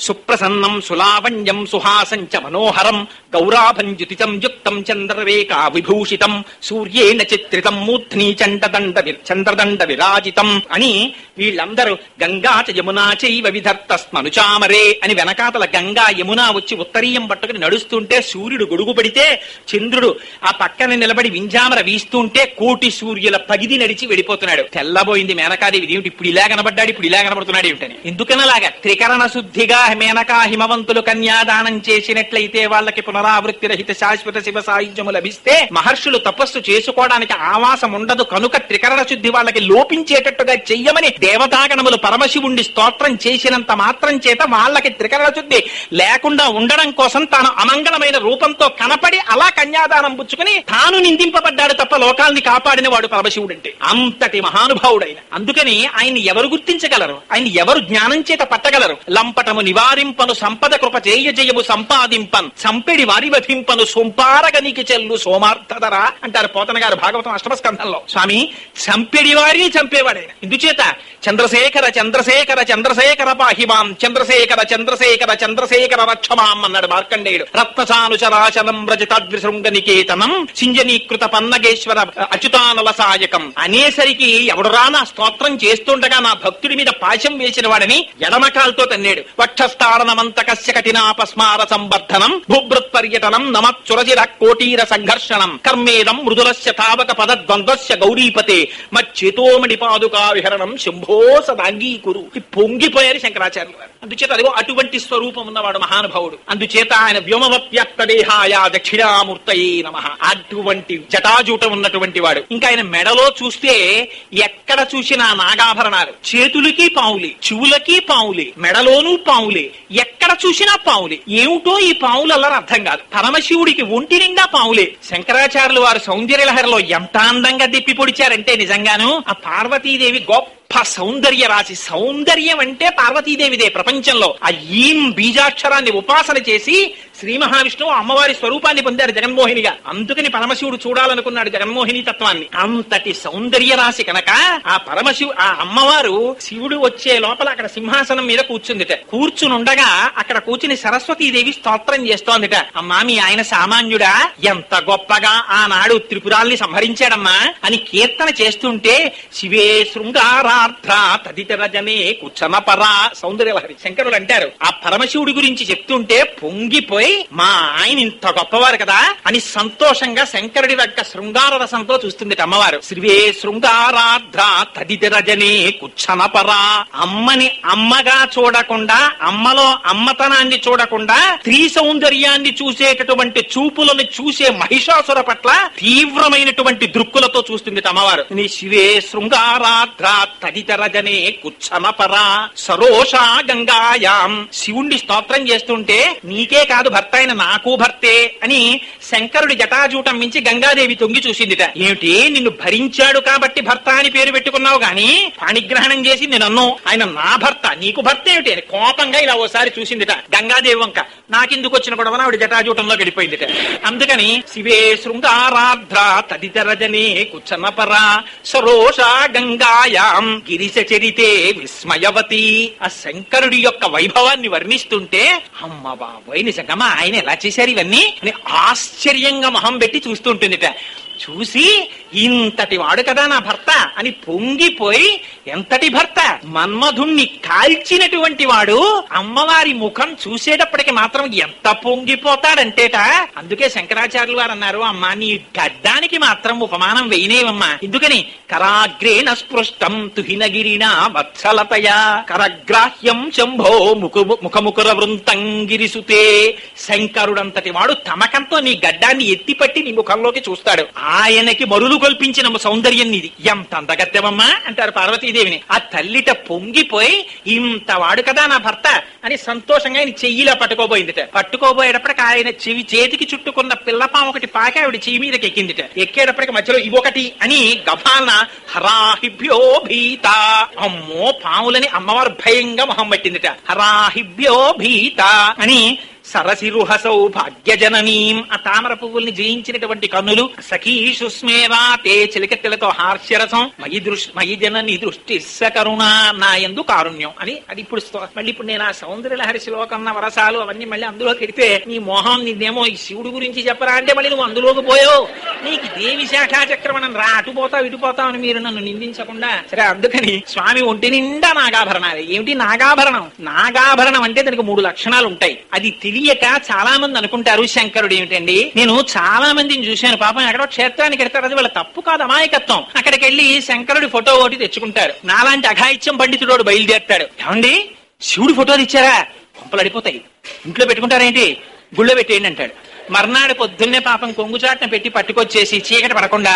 సుప్రసన్నం సులావణ్యం సుహాసంచ మనోహరం గౌరాభం యుతితం యుక్తం చంద్రరేఖా విభూషితం సూర్యేణ చిత్రితం మూర్ధ్ని చంద్రదండ విరాజితం అని వీళ్ళందరూ గంగా చ యమునా చైవ విధర్తస్మను చామరే అని వెనకాతల గంగా యమున వచ్చి ఉత్తరీయం పట్టుకుని నడుస్తుంటే సూర్యుడు గొడుగు పడితే చంద్రుడు ఆ పక్కన నిలబడి వింజామర వీస్తుంటే కోటి సూర్యుల పగిది నడిచి వెళ్ళిపోతున్నాడు. తెల్లబోయింది మేనకాదేవి. ఏమిటి ఇప్పుడు ఇలా కనబడ్డాడు, ఇప్పుడు ఇలా కనబడుతున్నాడు ఏమిటని. ఎందుకనలాగా త్రికరణ శుద్ధిగా మేనకా హిమవంతులు కన్యాదానం చేసినట్లయితే వాళ్ళకి పునరావృత్తి రహిత శాశ్వత శివ సాయుధ్యము లభిస్తే మహర్షులు తపస్సు చేసుకోవడానికి ఆవాసం ఉండదు కనుక త్రికరణ శుద్ధి వాళ్ళకి లోపించేటట్టుగా చెయ్యమని దేవతాగణములు పరమశివుణ్ణి స్తోత్రం చేసినంత మాత్రం చేత వాళ్ళకి త్రికరణ శుద్ధి లేకుండా ఉండడం కోసం తాను అమంగళమైన రూపంతో కనపడి అలా కన్యాదానం పుచ్చుకుని తాను నిందింపబడ్డాడు తప్ప లోకాల్ని కాపాడిన వాడు పరమశివుడంటే. అంతటి మహానుభావుడైన. అందుకని ఆయన్ని ఎవరు గుర్తించగలరు? ఆయన ఎవరు జ్ఞానం చేత పట్టగలరు? లంపటము నివారింపను సంపద కృప చేయ జయము సంపాదింపన్ సంపెడి వారి వధింపను సొంపారగనికి చెల్లు సోమార్థదరా అంటారు పోతన గారు భాగవతం అష్టమ స్కంధంలో. స్వామి చంపెడి వారిని చంపేవాడైన. ఇందుచేత చంద్రశేఖర చంద్రశేఖర చంద్రశేఖర పాహిమాం చంద్రశేఖర చంద్రశేఖర చంద్రశేఖర రక్షమాం అన్నాడు మార్కండేయుడు. రత్నచానుచరాచలం రజతాద్రిశృంగనికేతనం సింజనీకృత పన్నగేశ్వర అచ్యుతానల సాయకం అనేసరికి ఎవడురా నా స్తోత్రం చేస్తుండగా నా భక్తుడి మీద పాశం వేసిన వాడని ఎడమకాలతో తన్నాడు. వక్షస్థానమంతకస్య కఠినాపస్మార సంవర్ధనం భూభృత్ పర్యటనం నమచ్చురజిర కోటీర సంఘర్షణం కర్మేదం మృదులస్య తావక పదద్వంద్వస్య గౌరీపతే మచ్చేతోమణి పాదుకా విహరణం శంభో సదాంగీకురు. పొంగిపోయారు శంకరాచార్యులు వారు. అందుచేత అదిగో అటువంటి స్వరూపం ఉన్నవాడు మహానుభావుడు. అందుచేత ఆయన వ్యోమవ్యాప్త దేహాయ దక్షిణామూర్తయే నమః అటువంటి జటాజూటం ఉన్నటువంటి వాడు. ఇంకా ఆయన మెడలో చూస్తే ఎక్కడ చూసినా నాగాభరణాలు, చేతులకి పావులే, చెవులకి పావులే, మెడలోనూ పావులే, ఎక్కడ చూసినా పావులే. ఏమిటో ఈ పావులల్లని అర్థం కాదు. పరమశివుడికి ఒంటి నిండా పావులే. శంకరాచార్యులు వారు సౌందర్యలహరిలో ఎంత అందంగా దిప్పి పొడిచారంటే నిజంగాను ఆ పార్వతీదేవి గొప్ప సౌందర్య రాశి. సౌందర్యం అంటే పార్వతీదేవిదే ప్రపంచంలో. ఆ ఈం బీజాక్షరాన్ని ఉపాసన చేసి శ్రీ మహావిష్ణువు అమ్మవారి స్వరూపాన్ని పొందారు జగన్మోహినిగా. అందుకని పరమశివుడు చూడాలనుకున్నాడు జగన్మోహిని తత్వాన్ని. అంతటి సౌందర్య రాశి కనుక ఆ అమ్మవారు శివుడు వచ్చే లోపల అక్కడ సింహాసనం మీద కూర్చుందిట. కూర్చునుండగా అక్కడ కూర్చుని సరస్వతీదేవి స్తోత్రం చేస్తోందిట. అమ్మా, మీ ఆయన సామాన్యుడా, ఎంత గొప్పగా ఆనాడు త్రిపురాల్ని సంహరించాడమ్మా అని కీర్తన చేస్తుంటే శివే శృంగారార్థ తదితర జనే కుచ్చనపరా సౌందర్యలహరి శంకరులు అంటారు. ఆ పరమశివుడి గురించి చెప్తుంటే పొంగిపోయి మా ఆయన ఇంత గొప్పవారు కదా అని సంతోషంగా శంకరుడి యొక్క శృంగార రసంతో చూస్తుంది అమ్మవారు. శివే శృంగారార్థ తదితర జనే కుచ్చనపరా. అమ్మని అమ్మగా చూడకుండా, అమ్మలో అమ్మతనాన్ని చూడకుండా స్త్రీ సౌందర్యాన్ని చూసేటటువంటి చూపులను చూసే మహిషాసుర పట్ల తీవ్రమైనటువంటి దృక్కులతో చూస్తుంది అమ్మవారు. శివే శృంగారాధ్ర తదితర జనే కుచ్చనపరా సరోషా గంగాయాం. శివుణ్ణి స్తోత్రం చేస్తుంటే నీకే కాదు భర్త అయిన నాకు భర్తే అని శంకరుడి జటాజూటం మించి గంగాదేవి తొంగి చూసిందిట. ఏమిటి, నిన్ను భరించాడు కాబట్టి భర్త అని పేరు పెట్టుకున్నావు గాని పాణిగ్రహణం చేసి నేను ఆయన నా భర్త నీకు భర్త ఏమిటి అని కోపంగా ఇలా ఓసారి చూసిందిట గంగాదేవి వంక. నాకెందుకు వచ్చిన గొడవన ఆవిడ జటాజూటంలో గడిపోయిందిట. అందుకని శివే శృంగారాధ్ర తదితర జనే కుచ్చనపరా సరోషా గంగాయాం గిరిశ చరితే విస్మయవతి. ఆ శంకరుడి యొక్క వైభవాన్ని వర్ణిస్తుంటే అమ్మ బాబోయ్ నిజంగా ఆయన ఎలా చేశారు ఇవన్నీ అని ఆశ్చర్యంగా మొహం పెట్టి చూస్తుంటుందిట. చూసి ఇంతటి వాడు కదా నా భర్త అని పొంగిపోయి, ఎంతటి భర్త, మన్మధుణ్ణి కాల్చినటువంటి వాడు అమ్మవారి ముఖం చూసేటప్పటికి మాత్రం ఎంత పొంగిపోతాడంటేట. అందుకే శంకరాచార్యులు వారు అన్నారు, అమ్మా నీ గడ్డానికి మాత్రం ఉపమానం వేయనేవమ్మా. ఎందుకని కరాగ్రేణ స్పృష్టం తుహినగిరిన వత్సలతయా కరగ్రాహ్యం శంభో ముఖముకుర వృంతం గిరిసుతే. శంకరుడంతటి వాడు తమకంతో నీ గడ్డాన్ని ఎత్తిపట్టి నీ ముఖంలోకి చూస్తాడు. ఆయనకి మరులు కల్పించిన సౌందర్యం ఇది. ఎంత అందగత్తెవమ్మా అంటారు పార్వతీదేవిని. ఆ తల్లిట పొంగిపోయి ఇంత వాడు కదా నా భర్త అని సంతోషంగా ఆయన చెయ్యిలా పట్టుకోబోయిందిట. పట్టుకోబోయేటప్పటికి ఆయన చెవి చేతికి చుట్టుకున్న పిల్లపాము ఒకటి పాకి ఆవిడ చెయ్యి మీదకి ఎక్కిందిట. ఎక్కేటప్పటికి మధ్యలో ఇవొకటి అని గభాలన హరాహిభ్యో భీత. అమ్మో, పాములని అమ్మవారు భయంగా మొహం పట్టిందిట. హరాహిభ్యో భీత అని సరసిరుహసౌ భాగ్యజననీం. ఆ తామర పువ్వుల్ని జయించినటువంటి కన్నులు. సఖీషు స్మేరా తే చిలికెత్తెలతో హాస్యరసం మయి జనని దృష్టి కరుణ నా యందు కారుణ్యం అని. అది ఇప్పుడు మళ్ళీ ఇప్పుడు నేను ఆ సౌందర్యలహరి శ్లోకం వరసాలు అవన్నీ మళ్ళీ అందులోకి ఎడితే నీ మోహం నిన్నేమో ఈ శివుడు గురించి చెప్పరా అంటే మళ్ళీ నువ్వు అందులోకి పోయావు. నీకు దేవి శాఖా చక్రమణం రా, అటు పోతావు ఇటు పోతావు అని మీరు నన్ను నిందించకుండా. సరే, అందుకని స్వామి ఒంటి నిండా నాగాభరణాలు. ఏమిటి నాగాభరణం? నాగాభరణం అంటే దానికి 3 లక్షణాలు ఉంటాయి. అది తెలియక చాలా మంది అనుకుంటారు శంకరుడు ఏమిటండి. నేను చాలా మందిని చూశాను, పాపం ఎక్కడో క్షేత్రానికి వెళ్తారు, అది వాళ్ళ తప్పు కాదు, అమాయకత్వం. అక్కడికి వెళ్లి శంకరుడి ఫోటో ఒకటి తెచ్చుకుంటారు. నాలాంటి అఘాయిత్యం పండితుడు బయలుదేరుతాడు. ఏమండి శివుడి ఫోటోలు ఇచ్చారా? కొంపలు అడిపోతాయి, ఇంట్లో పెట్టుకుంటారేంటి, గుళ్ళో పెట్టేయండి అంటాడు. మర్నాడు పొద్దున్నే పాపం కొంగుచాట్న పెట్టి పట్టుకొచ్చేసి చీకటి పడకుండా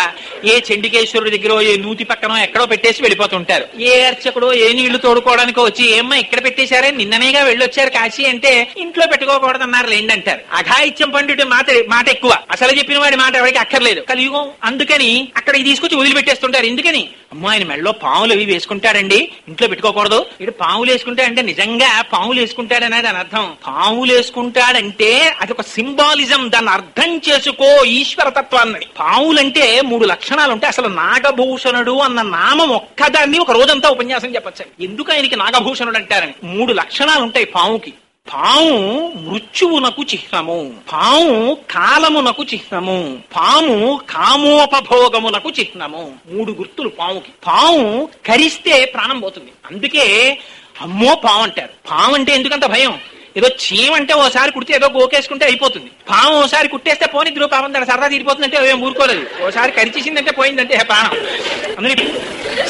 ఏ చండికేశ్వరుడి దగ్గర ఏ నూతి పక్కనో ఎక్కడో పెట్టేసి వెళ్ళిపోతుంటారు. ఏ అర్చకుడో ఏ నీళ్లు తోడుకోవడానికో వచ్చి ఏమ్మా ఇక్కడ పెట్టేశారే, నిన్ననేగా వెళ్ళొచ్చారు కాశీ అంటే ఇంట్లో పెట్టుకోకూడదన్నారు లేండి అంటారు. అఘాయిత్యం పండితుడి మాట ఎక్కువ, అసలు చెప్పిన వాడి మాట ఎవరికి అక్కర్లేదు, కలియుగం. అందుకని అక్కడ తీసుకొచ్చి వదిలిపెట్టేస్తుంటారు. ఎందుకని? అమ్మా ఆయన మెళ్ళలో పాములు అవి వేసుకుంటాడండి, ఇంట్లో పెట్టుకోకూడదు. ఇటు పాములు వేసుకుంటాడంటే నిజంగా పాములు వేసుకుంటాడనేది అని అర్థం. పాములు వేసుకుంటాడంటే అదొక సింబాలిజం, దాన్ని అర్థం చేసుకో ఈశ్వర తత్వాన్ని. పావులంటే 3 లక్షణాలు ఉంటాయి. అసలు నాగభూషణుడు అన్న నామం ఒక్కదాన్ని ఒక రోజంతా ఉపన్యాసం చెప్పచ్చు. ఎందుకు ఆయనకి నాగభూషణుడు అంటారని. 3 లక్షణాలు ఉంటాయి పావుకి. పాము మృత్యువునకు చిహ్నము, పాము కాలమునకు చిహ్నము, పాము కామోపభోగమునకు చిహ్నము. 3 గుర్తులు పాముకి. పాము కరిస్తే ప్రాణం పోతుంది. అందుకే అమ్మో పాము అంటారు. పాము అంటే ఎందుకంత భయం? ఏదో చీమంటే ఓసారి కుడితే ఏదో గోకేసుకుంటే అయిపోతుంది. పాము ఓసారి కుట్టేస్తే పోనిద్దు, పాపం దాని సరదా తీరిపోతుందంటే ఏం ఊరుకోలేదు. ఓసారి కరిచేసిందంటే పోయిందంటే ప్రాణం. అందుకని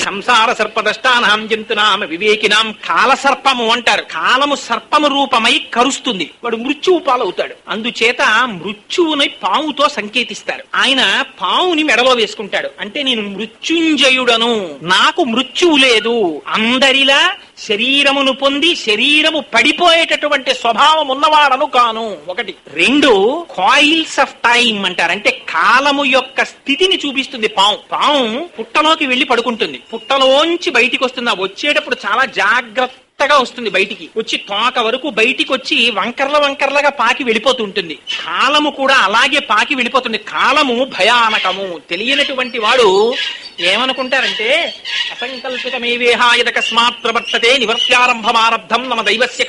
సంసార సర్పదష్టానాం జంతునాం వివేకినాం. కాలసర్పము అంటారు. కాలము సర్పము రూపమై కరుస్తుంది, వాడు మృత్యువు పాలవుతాడు. అందుచేత మృత్యువుని పాముతో సంకేతిస్తారు. ఆయన పావుని మెడలో వేసుకుంటాడు. అంటే నేను మృత్యుంజయుడను, నాకు మృత్యువు లేదు, అందరిలా శరీరమును పొంది శరీరము పడిపోయేటటువంటి స్వభావం ఉన్నవాడను కాను. 1. 2 కాయిల్స్ ఆఫ్ టైం అంటారు. అంటే కాలము యొక్క స్థితిని చూపిస్తుంది పాము. పాము పుట్టలోకి వెళ్లి పడుకుంటుంది, పుట్టలోంచి బయటికి వస్తుంది. వచ్చేటప్పుడు చాలా జాగ్రత్త మెత్తగా వస్తుంది బయటికి వచ్చి తోక వరకు బయటికి వచ్చి వంకర్లగా పాకి వెళ్ళిపోతుంటుంది. కాలము కూడా అలాగే పాకి వెళ్ళిపోతుంది. కాలము భయానకము. తెలియనటువంటి వాడు ఏమనుకుంటారంటే అసంకల్పితమేవేహాయదకస్మాత్ ప్రవర్తతే నివర్త్యారంభమారబ్ధం నను దైవస్య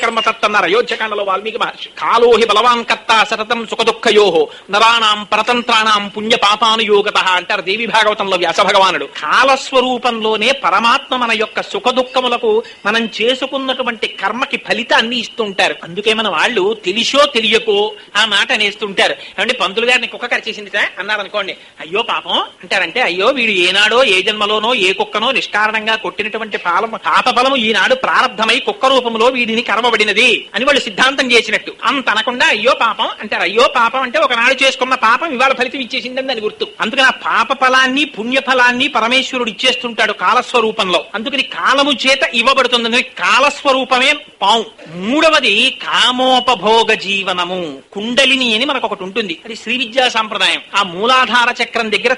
కర్మ తత్తన్నారు అయోధ్యకాండలో వాల్మీకి మహర్షి. కాలోహి బలవాన్ కర్త సతతం సుఖ దుఃఖయోహో నరాణాం పరతంత్రాణాం పుణ్య పాపానుయోగత అంటారు దేవి భాగవతంలో వ్యాస భగవానుడు. కాలస్వరూపంలోనే పరమాత్మ మన యొక్క సుఖ దుఃఖములకు మనం చేసుకున్నటువంటి కర్మకి ఫలితాన్ని ఇస్తుంటారు. అందుకే మన వాళ్ళు తెలిసో తెలియకో ఆ మాట అనేస్తుంటారు. ఏమంటే పంతులు గారిని కుక్క కరిచేసింది అన్నారు అనుకోండి, అయ్యో పాపం అంటారంటే, అయ్యో వీడు ఏనాడో ఏ జన్మలోనో ఏ కుక్కనో నిష్కారణంగా కొట్టినటువంటి పాప ఫలము ఈనాడు ప్రారంధమై కుక్క రూపంలో వీడిని కర్మబడినది అని వాళ్ళు సిద్ధాంతం చేసినట్టు. అంత అనకుండా అయ్యో పాపం అంటారు. అయ్యో పాపం అంటే ఒకనాడు చేసుకున్న పాపం ఇవాళ ఫలితం ఇచ్చేసిందని దాని గుర్తు. అందుకని ఆ పాప ఫలాన్ని పుణ్య ఫలాన్ని పరమేశ్వరుడు ఇచ్చేస్తుంటాడు కాలస్వరూపంలో. అందుకని కాలము చేత ఇవ్వబడుతుంది. కాలస్వరూపమే పాము. మూడవది కామోపభోగ జీవనము. కుండలిని అని మనకు ఒకటి ఉంటుంది, అది శ్రీ విద్యా సాంప్రదాయం. ఆ మూలాధార చక్రం దగ్గర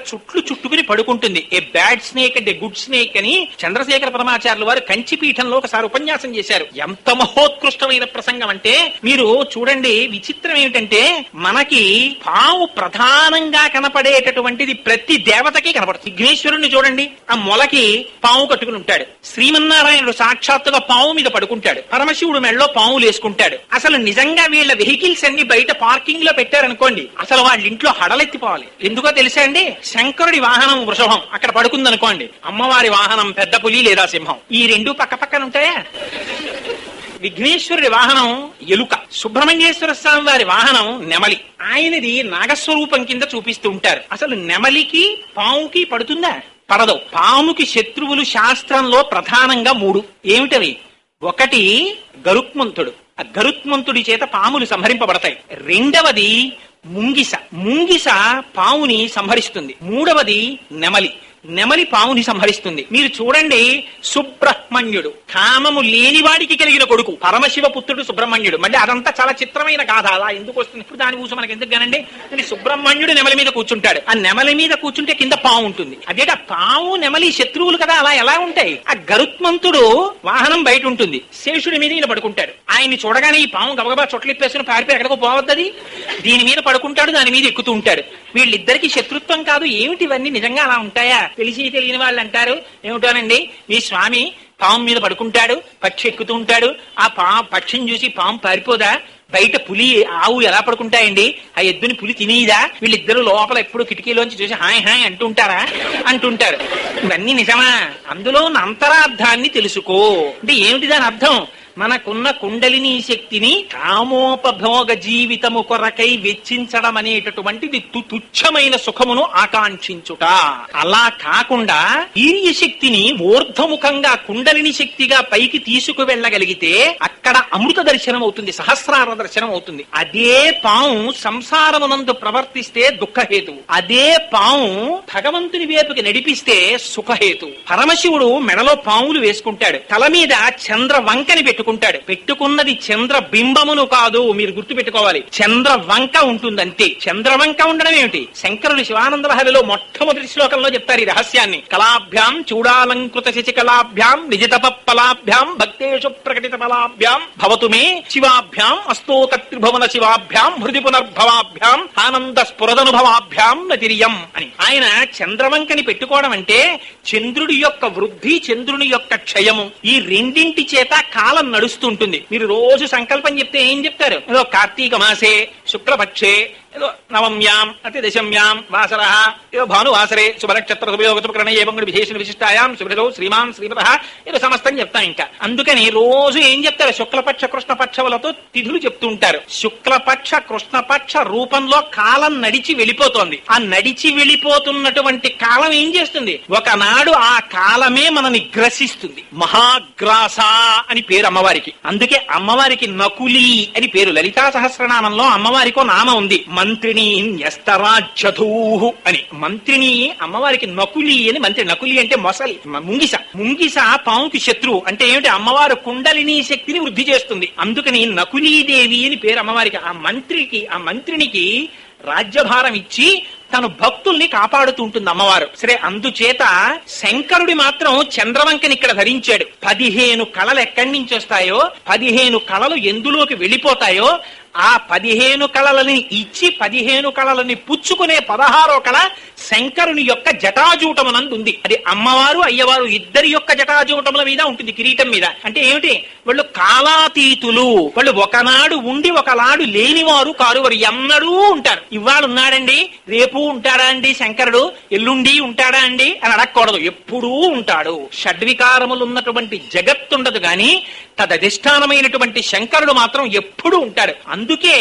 చుట్టుకుని పడుకుంటుంది. ఏ bad snake and a good snake అని చంద్రశేఖర పరమాచార్యులు వారు కంచిపీఠంలో ఒకసారి ఉపన్యాసం చేశారు. ఎంత మహోత్కృష్టమైన ప్రసంగం అంటే మీరు చూడండి. విచిత్రం ఏమిటంటే మనకి పాము ప్రధానంగా కనపడేటటువంటిది ప్రతి దేవతకి కనపడుతుంది. విఘ్నేశ్వరుణ్ణి చూడండి, ఆ మొలకి పాము కట్టుకుని ఉంటాడు. శ్రీమన్నారాయణుడు సాక్షాత్తుగా పాము మీద పడుకుంటాడు. పరమశివుడు మెడలో పాములు వేసుకుంటాడు. అసలు నిజంగా వీళ్ళ వెహికల్స్ అన్ని బయట పార్కింగ్ లో పెట్టారనుకోండి, అసలు వాళ్ళ ఇంట్లో హడలెత్తిపోవాలి. ఎందుకో తెలుసా అండి? శంకరుడి వాహనం వృషభం అక్కడ పడుకుందనుకోండి, అమ్మవారి వాహనం పెద్ద పులి లేదా సింహం. ఈ రెండు పక్క పక్కన ఉంటాయా? విఘ్నేశ్వరుడి వాహనం ఎలుక, సుబ్రహ్మణ్యేశ్వర స్వామి వారి వాహనం నెమలి. ఆయనది నాగస్వరూపం కింద చూపిస్తూ ఉంటారు. అసలు నెమలికి పాముకి పడుతుందా? పడదు. పాముకి శత్రువులు శాస్త్రంలో ప్రధానంగా 3. ఏమిటవి? ఒకటి గరుత్మంతుడు. ఆ గరుత్మంతుడి చేత పాములు సంహరింపబడతాయి. రెండవది ముంగిస. ముంగిస పాముని సంహరిస్తుంది. మూడవది నెమలి. నెమలి పాముని సంహరిస్తుంది. మీరు చూడండి, సుబ్రహ్మణ్యుడు కామము లేనివాడికి కలిగిన కొడుకు, పరమశివ పుత్రుడు సుబ్రహ్మణ్యుడు. మళ్ళీ అదంతా చాలా చిత్రమైన గాథ. అలా ఎందుకు వస్తుంది ఇప్పుడు దాని ఊసు మనకి ఎందుకు గానండి? సుబ్రహ్మణ్యుడు నెమలి మీద కూర్చుంటాడు. ఆ నెమలి మీద కూర్చుంటే కింద పాము ఉంటుంది. అదేట పాము నెమలి శత్రువులు కదా, అలా ఎలా ఉంటాయి? ఆ గరుత్మంతుడు వాహనం బయట ఉంటుంది, శేషుడి మీద ఈయన పడుకుంటాడు. ఆయన్ని చూడగానే ఈ పాము గబగబా చొట్లిప్పేసుకుని పారిపోయి ఎక్కడికో పోవద్దది. దీని మీద పడుకుంటాడు, దాని మీద ఎక్కుతూ ఉంటాడు. వీళ్ళిద్దరికి శత్రుత్వం కాదు. ఏమిటి ఇవన్నీ? నిజంగా అలా ఉంటాయా? తెలిసి తెలియని వాళ్ళు అంటారు, ఏమిటోనండి మీ స్వామి పాము మీద పడుకుంటాడు, పక్షి ఎక్కుతూ ఉంటాడు, ఆ పక్షిని చూసి పాము పారిపోదా? బయట పులి ఆవు ఎలా పడుకుంటాయండి? ఆ ఎద్దుని పులి తినేదా? వీళ్ళిద్దరు లోపల ఎప్పుడు కిటికీలోంచి చూసి హాయ్ హాయ్ అంటుంటారు. ఇవన్నీ నిజమా? అందులో ఉన్న అంతరార్థాన్ని తెలుసుకో. అంటే ఏమిటి దాని అర్థం? మనకున్న కుండలిని శక్తిని కామోపభోగ జీవితము కొరకై వెచ్చించడం అనేటటువంటిది తుచ్చమైన సుఖమును ఆకాంక్షించుట. అలా కాకుండా వీర్య శక్తిని ఊర్ధముఖంగా కుండలిని శక్తిగా పైకి తీసుకు వెళ్ళగలిగితే అక్కడ అమృత దర్శనం అవుతుంది, సహస్రార దర్శనం అవుతుంది. అదే పాము సంసారమునందు ప్రవర్తిస్తే దుఃఖహేతువు. అదే పాము భగవంతుని వైపుకి నడిపిస్తే సుఖహేతు. పరమశివుడు మెడలో పాములు వేసుకుంటాడు, తల మీద చంద్ర వంకని పెట్టుకున్నది చంద్ర బింబమును కాదు. మీరు గుర్తు పెట్టుకోవాలి, చంద్ర వంక ఉంటుందంతే. చంద్రవంక ఉండడం ఏమిటి? శంకరుడు శివానందలహరిలో మొట్టమొదటి శ్లోకంలో చెప్తారు ఈ రహస్యాన్ని. కళాభ్యాం చూడాలంకృత శశికళాభ్యాం నిజతప ఫలాభ్యాం భక్తేషు ప్రకటిత ఫలాభ్యాం భవతు మే శివాభ్యాం అస్తోకత్రిభువన శివాభ్యాం హృది పునర్భవాభ్యాం ఆనంద స్ఫురదనుభవాభ్యాం నతిరియం అని. ఆయన చంద్రవంకని పెట్టుకోవడం అంటే చంద్రుడి యొక్క వృద్ధి, చంద్రుని యొక్క క్షయము, ఈ రెండింటి చేత కాలం నడుస్తుంటుంది. మీరు రోజు సంకల్పం చెప్తే ఏం చెప్తారు? ఏదో కార్తీక మాసే శుక్లపక్షే ఏదో నవమ్యాం అతి దశమ్యాం వాసర ఏదో భానువాసరే శుభనక్షత్ర శుభయోగతుపకరణ ఏవంగుడి విశేషణ విశిష్టాయాం శుభ్రతో శ్రీమాన్ శ్రీమత ఏదో సమస్తం చెప్తాం. ఇంకా అందుకని రోజు ఏం చెప్తారు? శుక్లపక్ష కృష్ణపక్షములతో తిథులు చెప్తూ ఉంటారు. శుక్లపక్ష కృష్ణపక్ష రూపంలో కాలం నడిచి వెళ్ళిపోతోంది. ఆ నడిచి వెళ్ళిపోతున్నటువంటి కాలం ఏం చేస్తుంది? ఒకనాడు ఆ కాలమే మనని గ్రసిస్తుంది. మహాగ్రాస అని పేరు అమ్మవారికి. అందుకే అమ్మవారికి నకులి అని పేరు. లలితా సహస్రనామంలో అమ్మవారికో నామం ఉంది, మంత్రిని న్యస్తరాజ్యధూహు అని. మంత్రిని అమ్మవారికి నకులి అని మంత్రి. నకులి అంటే మొసలి, ముంగిస. ముంగిస పాముకి శత్రువు. అంటే ఏమిటి? అమ్మవారు కుండలిని శక్తిని వృద్ధి చేస్తుంది. అందుకని నకులీదేవి అని పేరు అమ్మవారికి. ఆ మంత్రికి, ఆ మంత్రినికి రాజ్యభారం ఇచ్చి తను భక్తుల్ని కాపాడుతుంటుంది అమ్మవారు. సరే, అందుచేత శంకరుడి మాత్రం చంద్రవంకని ఇక్కడ ధరించాడు. 15 కళలు ఎక్కడి నుంచి వస్తాయో, 15 కళలు ఎందులోకి వెళ్ళిపోతాయో, ఆ 15 కళలని ఇచ్చి 15 కళలని పుచ్చుకునే 16వ కళ శంకరుని యొక్క జటాజూటమునందు ఉంది. అది అమ్మవారు అయ్యవారు ఇద్దరి యొక్క జటాజూటముల మీద ఉంటుంది, కిరీటం మీద. అంటే ఏమిటి? వాళ్ళు కాలాతీతులు. వాళ్ళు ఒకనాడు ఉండి ఒకనాడు లేనివారు కారు. వారు ఎన్నడూ ఉంటారు. ఇవాళ ఉన్నాడండి, రేపు ఉంటాడా అండి శంకరుడు, ఎల్లుండి ఉంటాడా అండి అని అడగకూడదు. ఎప్పుడూ ఉంటాడు. షడ్వికారములు ఉన్నటువంటి జగత్తుండదు గాని తదధిష్టానమైనటువంటి శంకరుడు మాత్రం ఎప్పుడూ ఉంటాడు. అందుకే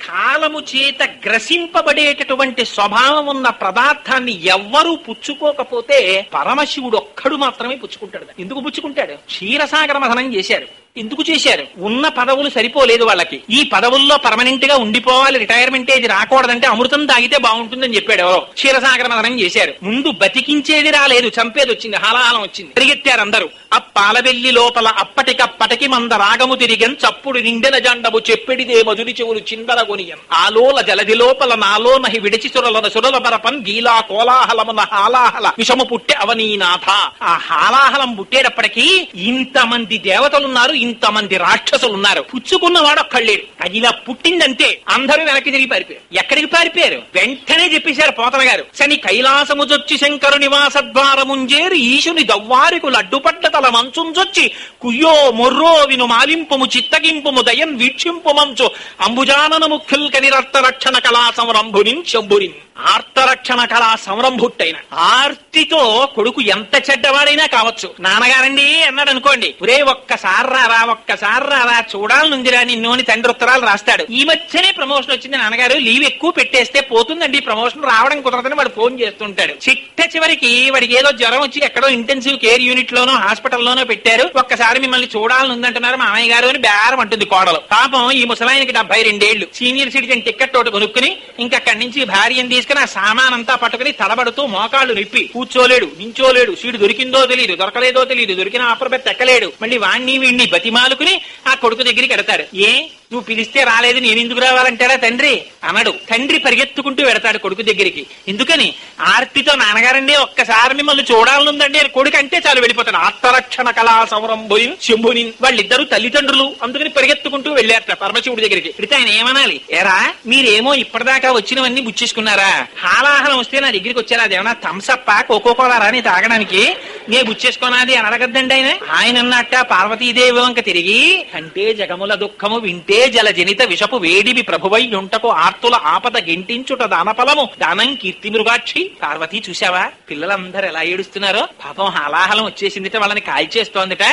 కాలము చేత గ్రసింపబడేటటువంటి స్వభావం ఉన్న పదార్థాన్ని ఎవ్వరూ పుచ్చుకోకపోతే పరమశివుడు ఒక్కడు మాత్రమే పుచ్చుకుంటాడు. ఎందుకు పుచ్చుకుంటాడు? క్షీరసాగర మథనం చేశారు. ఎందుకు చేశారు? ఉన్న పదవులు సరిపోలేదు వాళ్ళకి. ఈ పదవుల్లో పర్మనెంట్ గా ఉండిపోవాలి, రిటైర్మెంట్ ఏజ్ రాకూడదంటే అమృతం తాగితే బాగుంటుందని చెప్పాడు ఎవరో. క్షీరసాగర మథనం చేశారు. ముందు బతికించేది రాలేదు, చంపేది వచ్చింది, హాలాహలం వచ్చింది. పరిగెత్తారు అందరూ. ఆ పాలవెల్లి లోపల అప్పటికప్పటికి మంద రాగము తిరిగన్ చప్పుడు నిండెన జండము చెప్పిడిదే మధురి చెవులు చిందరగొనియన్ ఆలోల జలది లోపల నాలో నహి విడిచి సురలన సురల బరపన్ గీలా కోలాహలమున హాలాహల విషము పుట్టె అవనీనాథ. ఆ హాలాహలం పుట్టేటప్పటికీ ఇంతమంది దేవతలున్నారు, ఇంతమంది రాక్షసులున్నారు. పుచ్చుకున్నవాడు ఒక్కళ్ళేడు. అది ఇలా పుట్టిందంటే అందరూ వెనక్కి తిరిగి పారిపోయారు. ఎక్కడికి పారిపోయారు? వెంటనే చెప్పేశారు పోతన గారు. శని కైలాసము జొచ్చి శంకరు నివాస ద్వారముంజేరి ఈశుని దవ్వారికులు అడ్డుపడ్డ తల మంచుంజొచ్చి కుయ్యో మొర్రో విను మాలింపుము చిత్తగింపుము దయన్ వీక్షింపు మంచు అంబుజానన ముఖ్యుల్ కనిరర్త రక్షణ కళా సంరంభునిన్ శంభురిన్. ఆర్తరక్షణ కళా సంరంభుట్టైన ఆర్తితో కొడుకు ఎంత చెడ్డవాడైనా కావచ్చు, నాన్నగారండి అన్నాడు అనుకోండి, ఒరే ఒక్కసారి రారా చూడాలనుందిరా నిన్ను అని తండ్రి ఉత్తరాలు రాస్తాడు. ఈ మధ్యనే ప్రమోషన్ వచ్చింది నాన్నగారు, లీవ్ ఎక్కువ పెట్టేస్తే పోతుందండి, ప్రమోషన్ రావడం కుదరదని వాడు ఫోన్ చేస్తుంటాడు. చిట్ట చివరికి వాడికి ఏదో జ్వరం వచ్చి ఎక్కడో ఇంటెన్సివ్ కేర్ యూనిట్ లోనో హాస్పిటల్లోనో పెట్టారు, ఒక్కసారి మిమ్మల్ని చూడాలనుందంటున్నారు మామయ్య గారు అని బేరం అంటుంది కోడలు. పాపం ఈ ముసలాయనకి 72 ఏళ్లు, సీనియర్ సిటిజన్ టికెట్ ఒకటి కొనుక్కుని ఇంకక్కడి నుంచి భార్యను తీసుకుని ఆ సామానంతా పట్టుకుని తడబడుతూ మోకాళ్ళు నిప్పి కూర్చోలేడు, నించోలేడు, సీటు దొరికిందో తెలియదు, దొరకలేదో తెలియదు, దొరికిన ఆఫర్ బెత్ ఎక్కలేడు. మళ్ళీ వాణ్ణి వీణ్ణి బతిమాలుకుని ఆ కొడుకు దగ్గరికి ఎడతాడు. నువ్వు పిలిస్తే రాలేదు, నేను ఎందుకు రావాలంటాడా తండ్రి అనడు. తండ్రి పరిగెత్తుకుంటూ వెడతాడు కొడుకు దగ్గరికి. ఎందుకని? ఆర్తితో నాన్నగారండి ఒక్కసారి మిమ్మల్ని చూడాలనుందండి అని కొడుకు అంటే చాలు వెళ్ళిపోతాడు. ఆత్మరక్షణ కళా సంరంభుని శంభుని. వాళ్ళిద్దరూ తల్లిదండ్రులు, అందుకని పరిగెత్తుకుంటూ వెళ్ళారట పరమశివుడి దగ్గరికి. అయితే ఆయన ఏమనాలి? ఏరా మీరేమో ఇప్పటిదాకా వచ్చినవన్నీ బుచ్చేసుకున్నారా, హాలాహలం వస్తే నా దగ్గరికి వచ్చారా, అదేమన్నా థమ్సప్ కోకోకోలా రాని తాగడానికి నేను బుచ్చేసుకోనాది అని అడగద్దండి ఆయన. ఆయన అన్నట్ట పార్వతీదేవి వంక తిరిగి అంటే జగముల దుఃఖము వింటే జల జనిత విషపు వేడివి ప్రభువై ఉంటకు ఆర్తుల ఆపద గెంటించుట దానఫలము దానం కీర్తి మృగాక్షి. పార్వతి చూసావా పిల్లలందరూ ఎలా ఏడుస్తున్నారో, పాపం హాలాహలం వచ్చేసిందిట, వాళ్ళని కాల్చేస్తోందిట,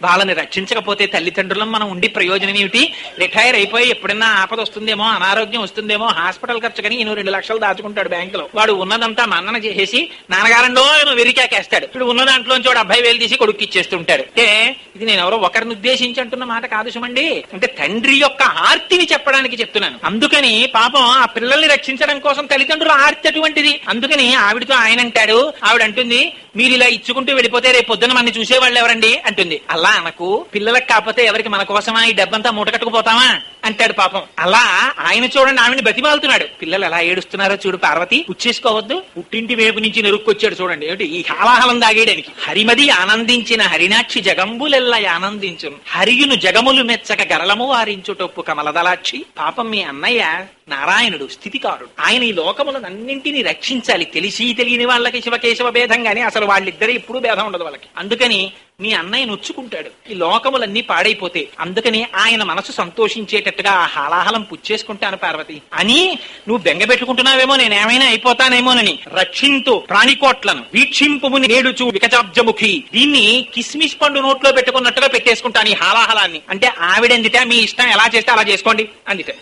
వాళ్ళని రక్షించకపోతే తల్లిదండ్రులను మనం ఉండి ప్రయోజనం ఏమిటి? రిటైర్ అయిపోయి ఎప్పుడన్నా ఆపద వస్తుందేమో, అనారోగ్యం వస్తుందేమో, హాస్పిటల్ ఖర్చు కానీ ఈయన 2 లక్షలు దాచుకుంటాడు బ్యాంకులో. వాడు ఉన్నదంతా మన్నన చేసేసి నాన్నగారండో వెరికాకేస్తాడు. ఇప్పుడు ఉన్న దాంట్లోంచి వాడు 70,000 తీసి కొడుకు ఇచ్చేస్తుంటాడు. అంటే ఇది నేను ఎవరో ఒకరిని ఉద్దేశించి అంటున్న మాట కాదు సుమండి, అంటే తండ్రి యొక్క ఆర్తిని చెప్పడానికి చెప్తున్నాను. అందుకని పాపం ఆ పిల్లల్ని రక్షించడం కోసం తల్లిదండ్రుల ఆర్తి అటువంటిది. అందుకని ఆవిడతో ఆయన అంటాడు, ఆవిడ అంటుంది మీరు ఇలా ఇచ్చుకుంటూ వెళ్ళిపోతే రేపు పొద్దున మన చూసేవాళ్ళు ఎవరండి అంటుంది. అలా అనకు, పిల్లలకు కాకపోతే ఎవరికి మన కోసమా ఈ డబ్బంతా మూట కట్టుకుపోతామా అంటాడు పాపం. అలా ఆయన చూడండి ఆవిడని బతిమాలుతున్నాడు. పిల్లలు ఎలా ఏడుస్తున్నారో చూడు పార్వతి, పుచ్చేసుకోవద్దు, పుట్టింటి వైపు నుంచి నెరుక్కొచ్చాడు చూడండి. ఏమిటి ఈ హాలాహలం దాగేయడానికి? హరిమది ఆనందించిన హరినాక్షి జగంబులెల్ల ఆనందించును, హరియును జగములు మెచ్చక గరళము వారించుటొప్పు కమలదలాక్షి. పాపం మీ అన్నయ్య నారాయణుడు స్థితికారుడు, ఆయన ఈ లోకములన్నింటినీ రక్షించాలి. తెలిసి తెలియని వాళ్ళకి శివకేశవ భేదం గాని అసలు వాళ్ళిద్దరే ఎప్పుడూ భేదం ఉండదు వాళ్ళకి. అందుకని మీ అన్నయ్య నొచ్చుకుంటాడు ఈ లోకములన్నీ పాడైపోతే. అందుకని ఆయన మనసు సంతోషించేటట్టుగా ఆ హాలాహలం పుచ్చేసుకుంటాను పార్వతి అని నువ్వు బెంగపెట్టుకుంటున్నావేమో, నేనేమైనా అయిపోతానేమోనని. రక్షింతు ప్రాణికోట్లను వీక్షింపుముని నేడుచు వికచాబ్జముఖి. దీన్ని కిస్మిస్ పండు నోట్లో పెట్టుకున్నట్టుగా పెట్టేసుకుంటాను ఈ హాలాహలాన్ని. అంటే ఆవిడందిట మీ ఇష్టం ఎలా చేస్తే అలా చేసుకోండి అందిట.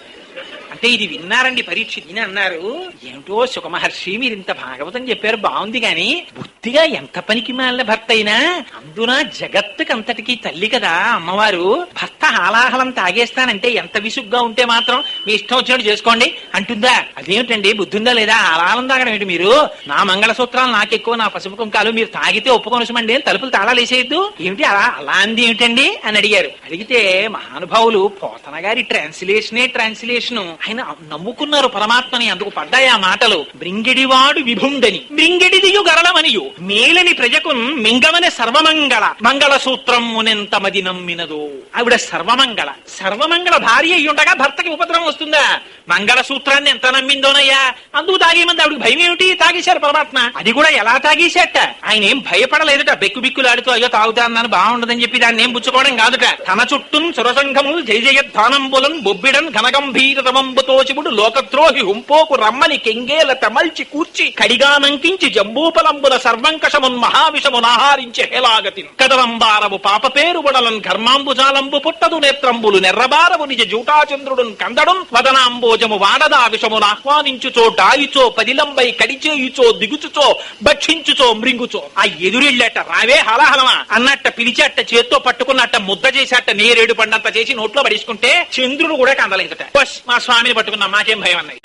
అంటే ఇది విన్నారండి పరీక్ష దీని అన్నారు. ఏమిటో సుఖమహర్షి మీరు ఇంత భాగవతం చెప్పారు బాగుంది గాని బుద్ధిగా ఎంత పనికి మాలిన భర్త అయినా అందున జగత్తుకి అంతటికి తల్లి కదా అమ్మవారు, భర్త హాలాహలం తాగేస్తానంటే ఎంత విసుగ్గా ఉంటే మాత్రం మీ ఇష్టం వచ్చినట్టు చేసుకోండి అంటుందా? అదేమిటండి బుద్ధుందా లేదా? హాలాహలం తాగడం ఏంటి మీరు? నా మంగళసూత్రాలు నాకెక్కువ, నా పసుపు కుంకాలు మీరు తాగితే ఒప్పుకొనసమండి, తలుపులు తాళాలు వేసేయద్దు ఏమిటి అలా అంది ఏమిటండి అని అడిగారు. అడిగితే మహానుభావులు పోతన గారి ట్రాన్స్లేషనే ట్రాన్స్లేషను ఆయన నమ్ముకున్నారు పరమాత్మని, అందుకు పడ్డాయి ఆ మాటలు. బ్రింగిడివాడు విభుండని బ్రింగిడిదియు గరళమనియు మేలని ప్రజకు మింగమని సర్వమంగళ మంగళ సూత్రం మునెంత మది నమ్మినదో. ఆవిడ సర్వమంగళ భార్య అయ్యుండగా భర్తకి ఉపద్రవం వస్తుందా? మంగళ సూత్రాన్ని ఎంత నమ్మిందోనయ్యా. అందుకు తాగేమంది. ఆవిడకి భయం ఏమిటి? తాగేశారు పరమాత్మ. అది కూడా ఎలా తాగేశాట? ఆయన ఏం భయపడలేదుట. బిక్కులాడుతూ అయ్యో తాగుతానని బాగుండదని చెప్పి దాన్ని ఏం పుచ్చుకోవడం కాదుట. తన చుట్టూ సురసంఘములు జయ జయధ్వానంబులను బొబ్బిడన్ ఘనగంభీరతమంబుతో శివుడు లోకద్రోహి హుంపోకు రమ్మని కెంగేల తమల్చి కూర్చి కడిగానంకించి జంబూపలంబుల సర్వంకషమున్ మహావిషమునాహారించి హేలాగతి కదలంబారవు పాప పేరు బుడలన్ ఘర్మాంబుజాలంబు పుట్టదు నేత్రంబులు నెర్రబారవు నిజ జూటాచంద్రుడున్ కందడున్ వదనాంబోజము వాడదా విషమును ఆహ్వానించుచో డాయిచో పదిలంబై కడిచేయుచో దిగుచుచో భక్షించుచో మృంగుచో. ఆ ఎదురెళ్ళట రావే హలహలమా అన్నట్ట పిలిచేట, చేత్తో పట్టుకున్నట్ట ముద్ద చేసేట, నేరేడు పండంత చేసి నోట్లో పడేసుకుంటే చంద్రుడు కూడా కందలేదట. మా స్వామిని పట్టుకున్నా మాకేం భయం అన్నది.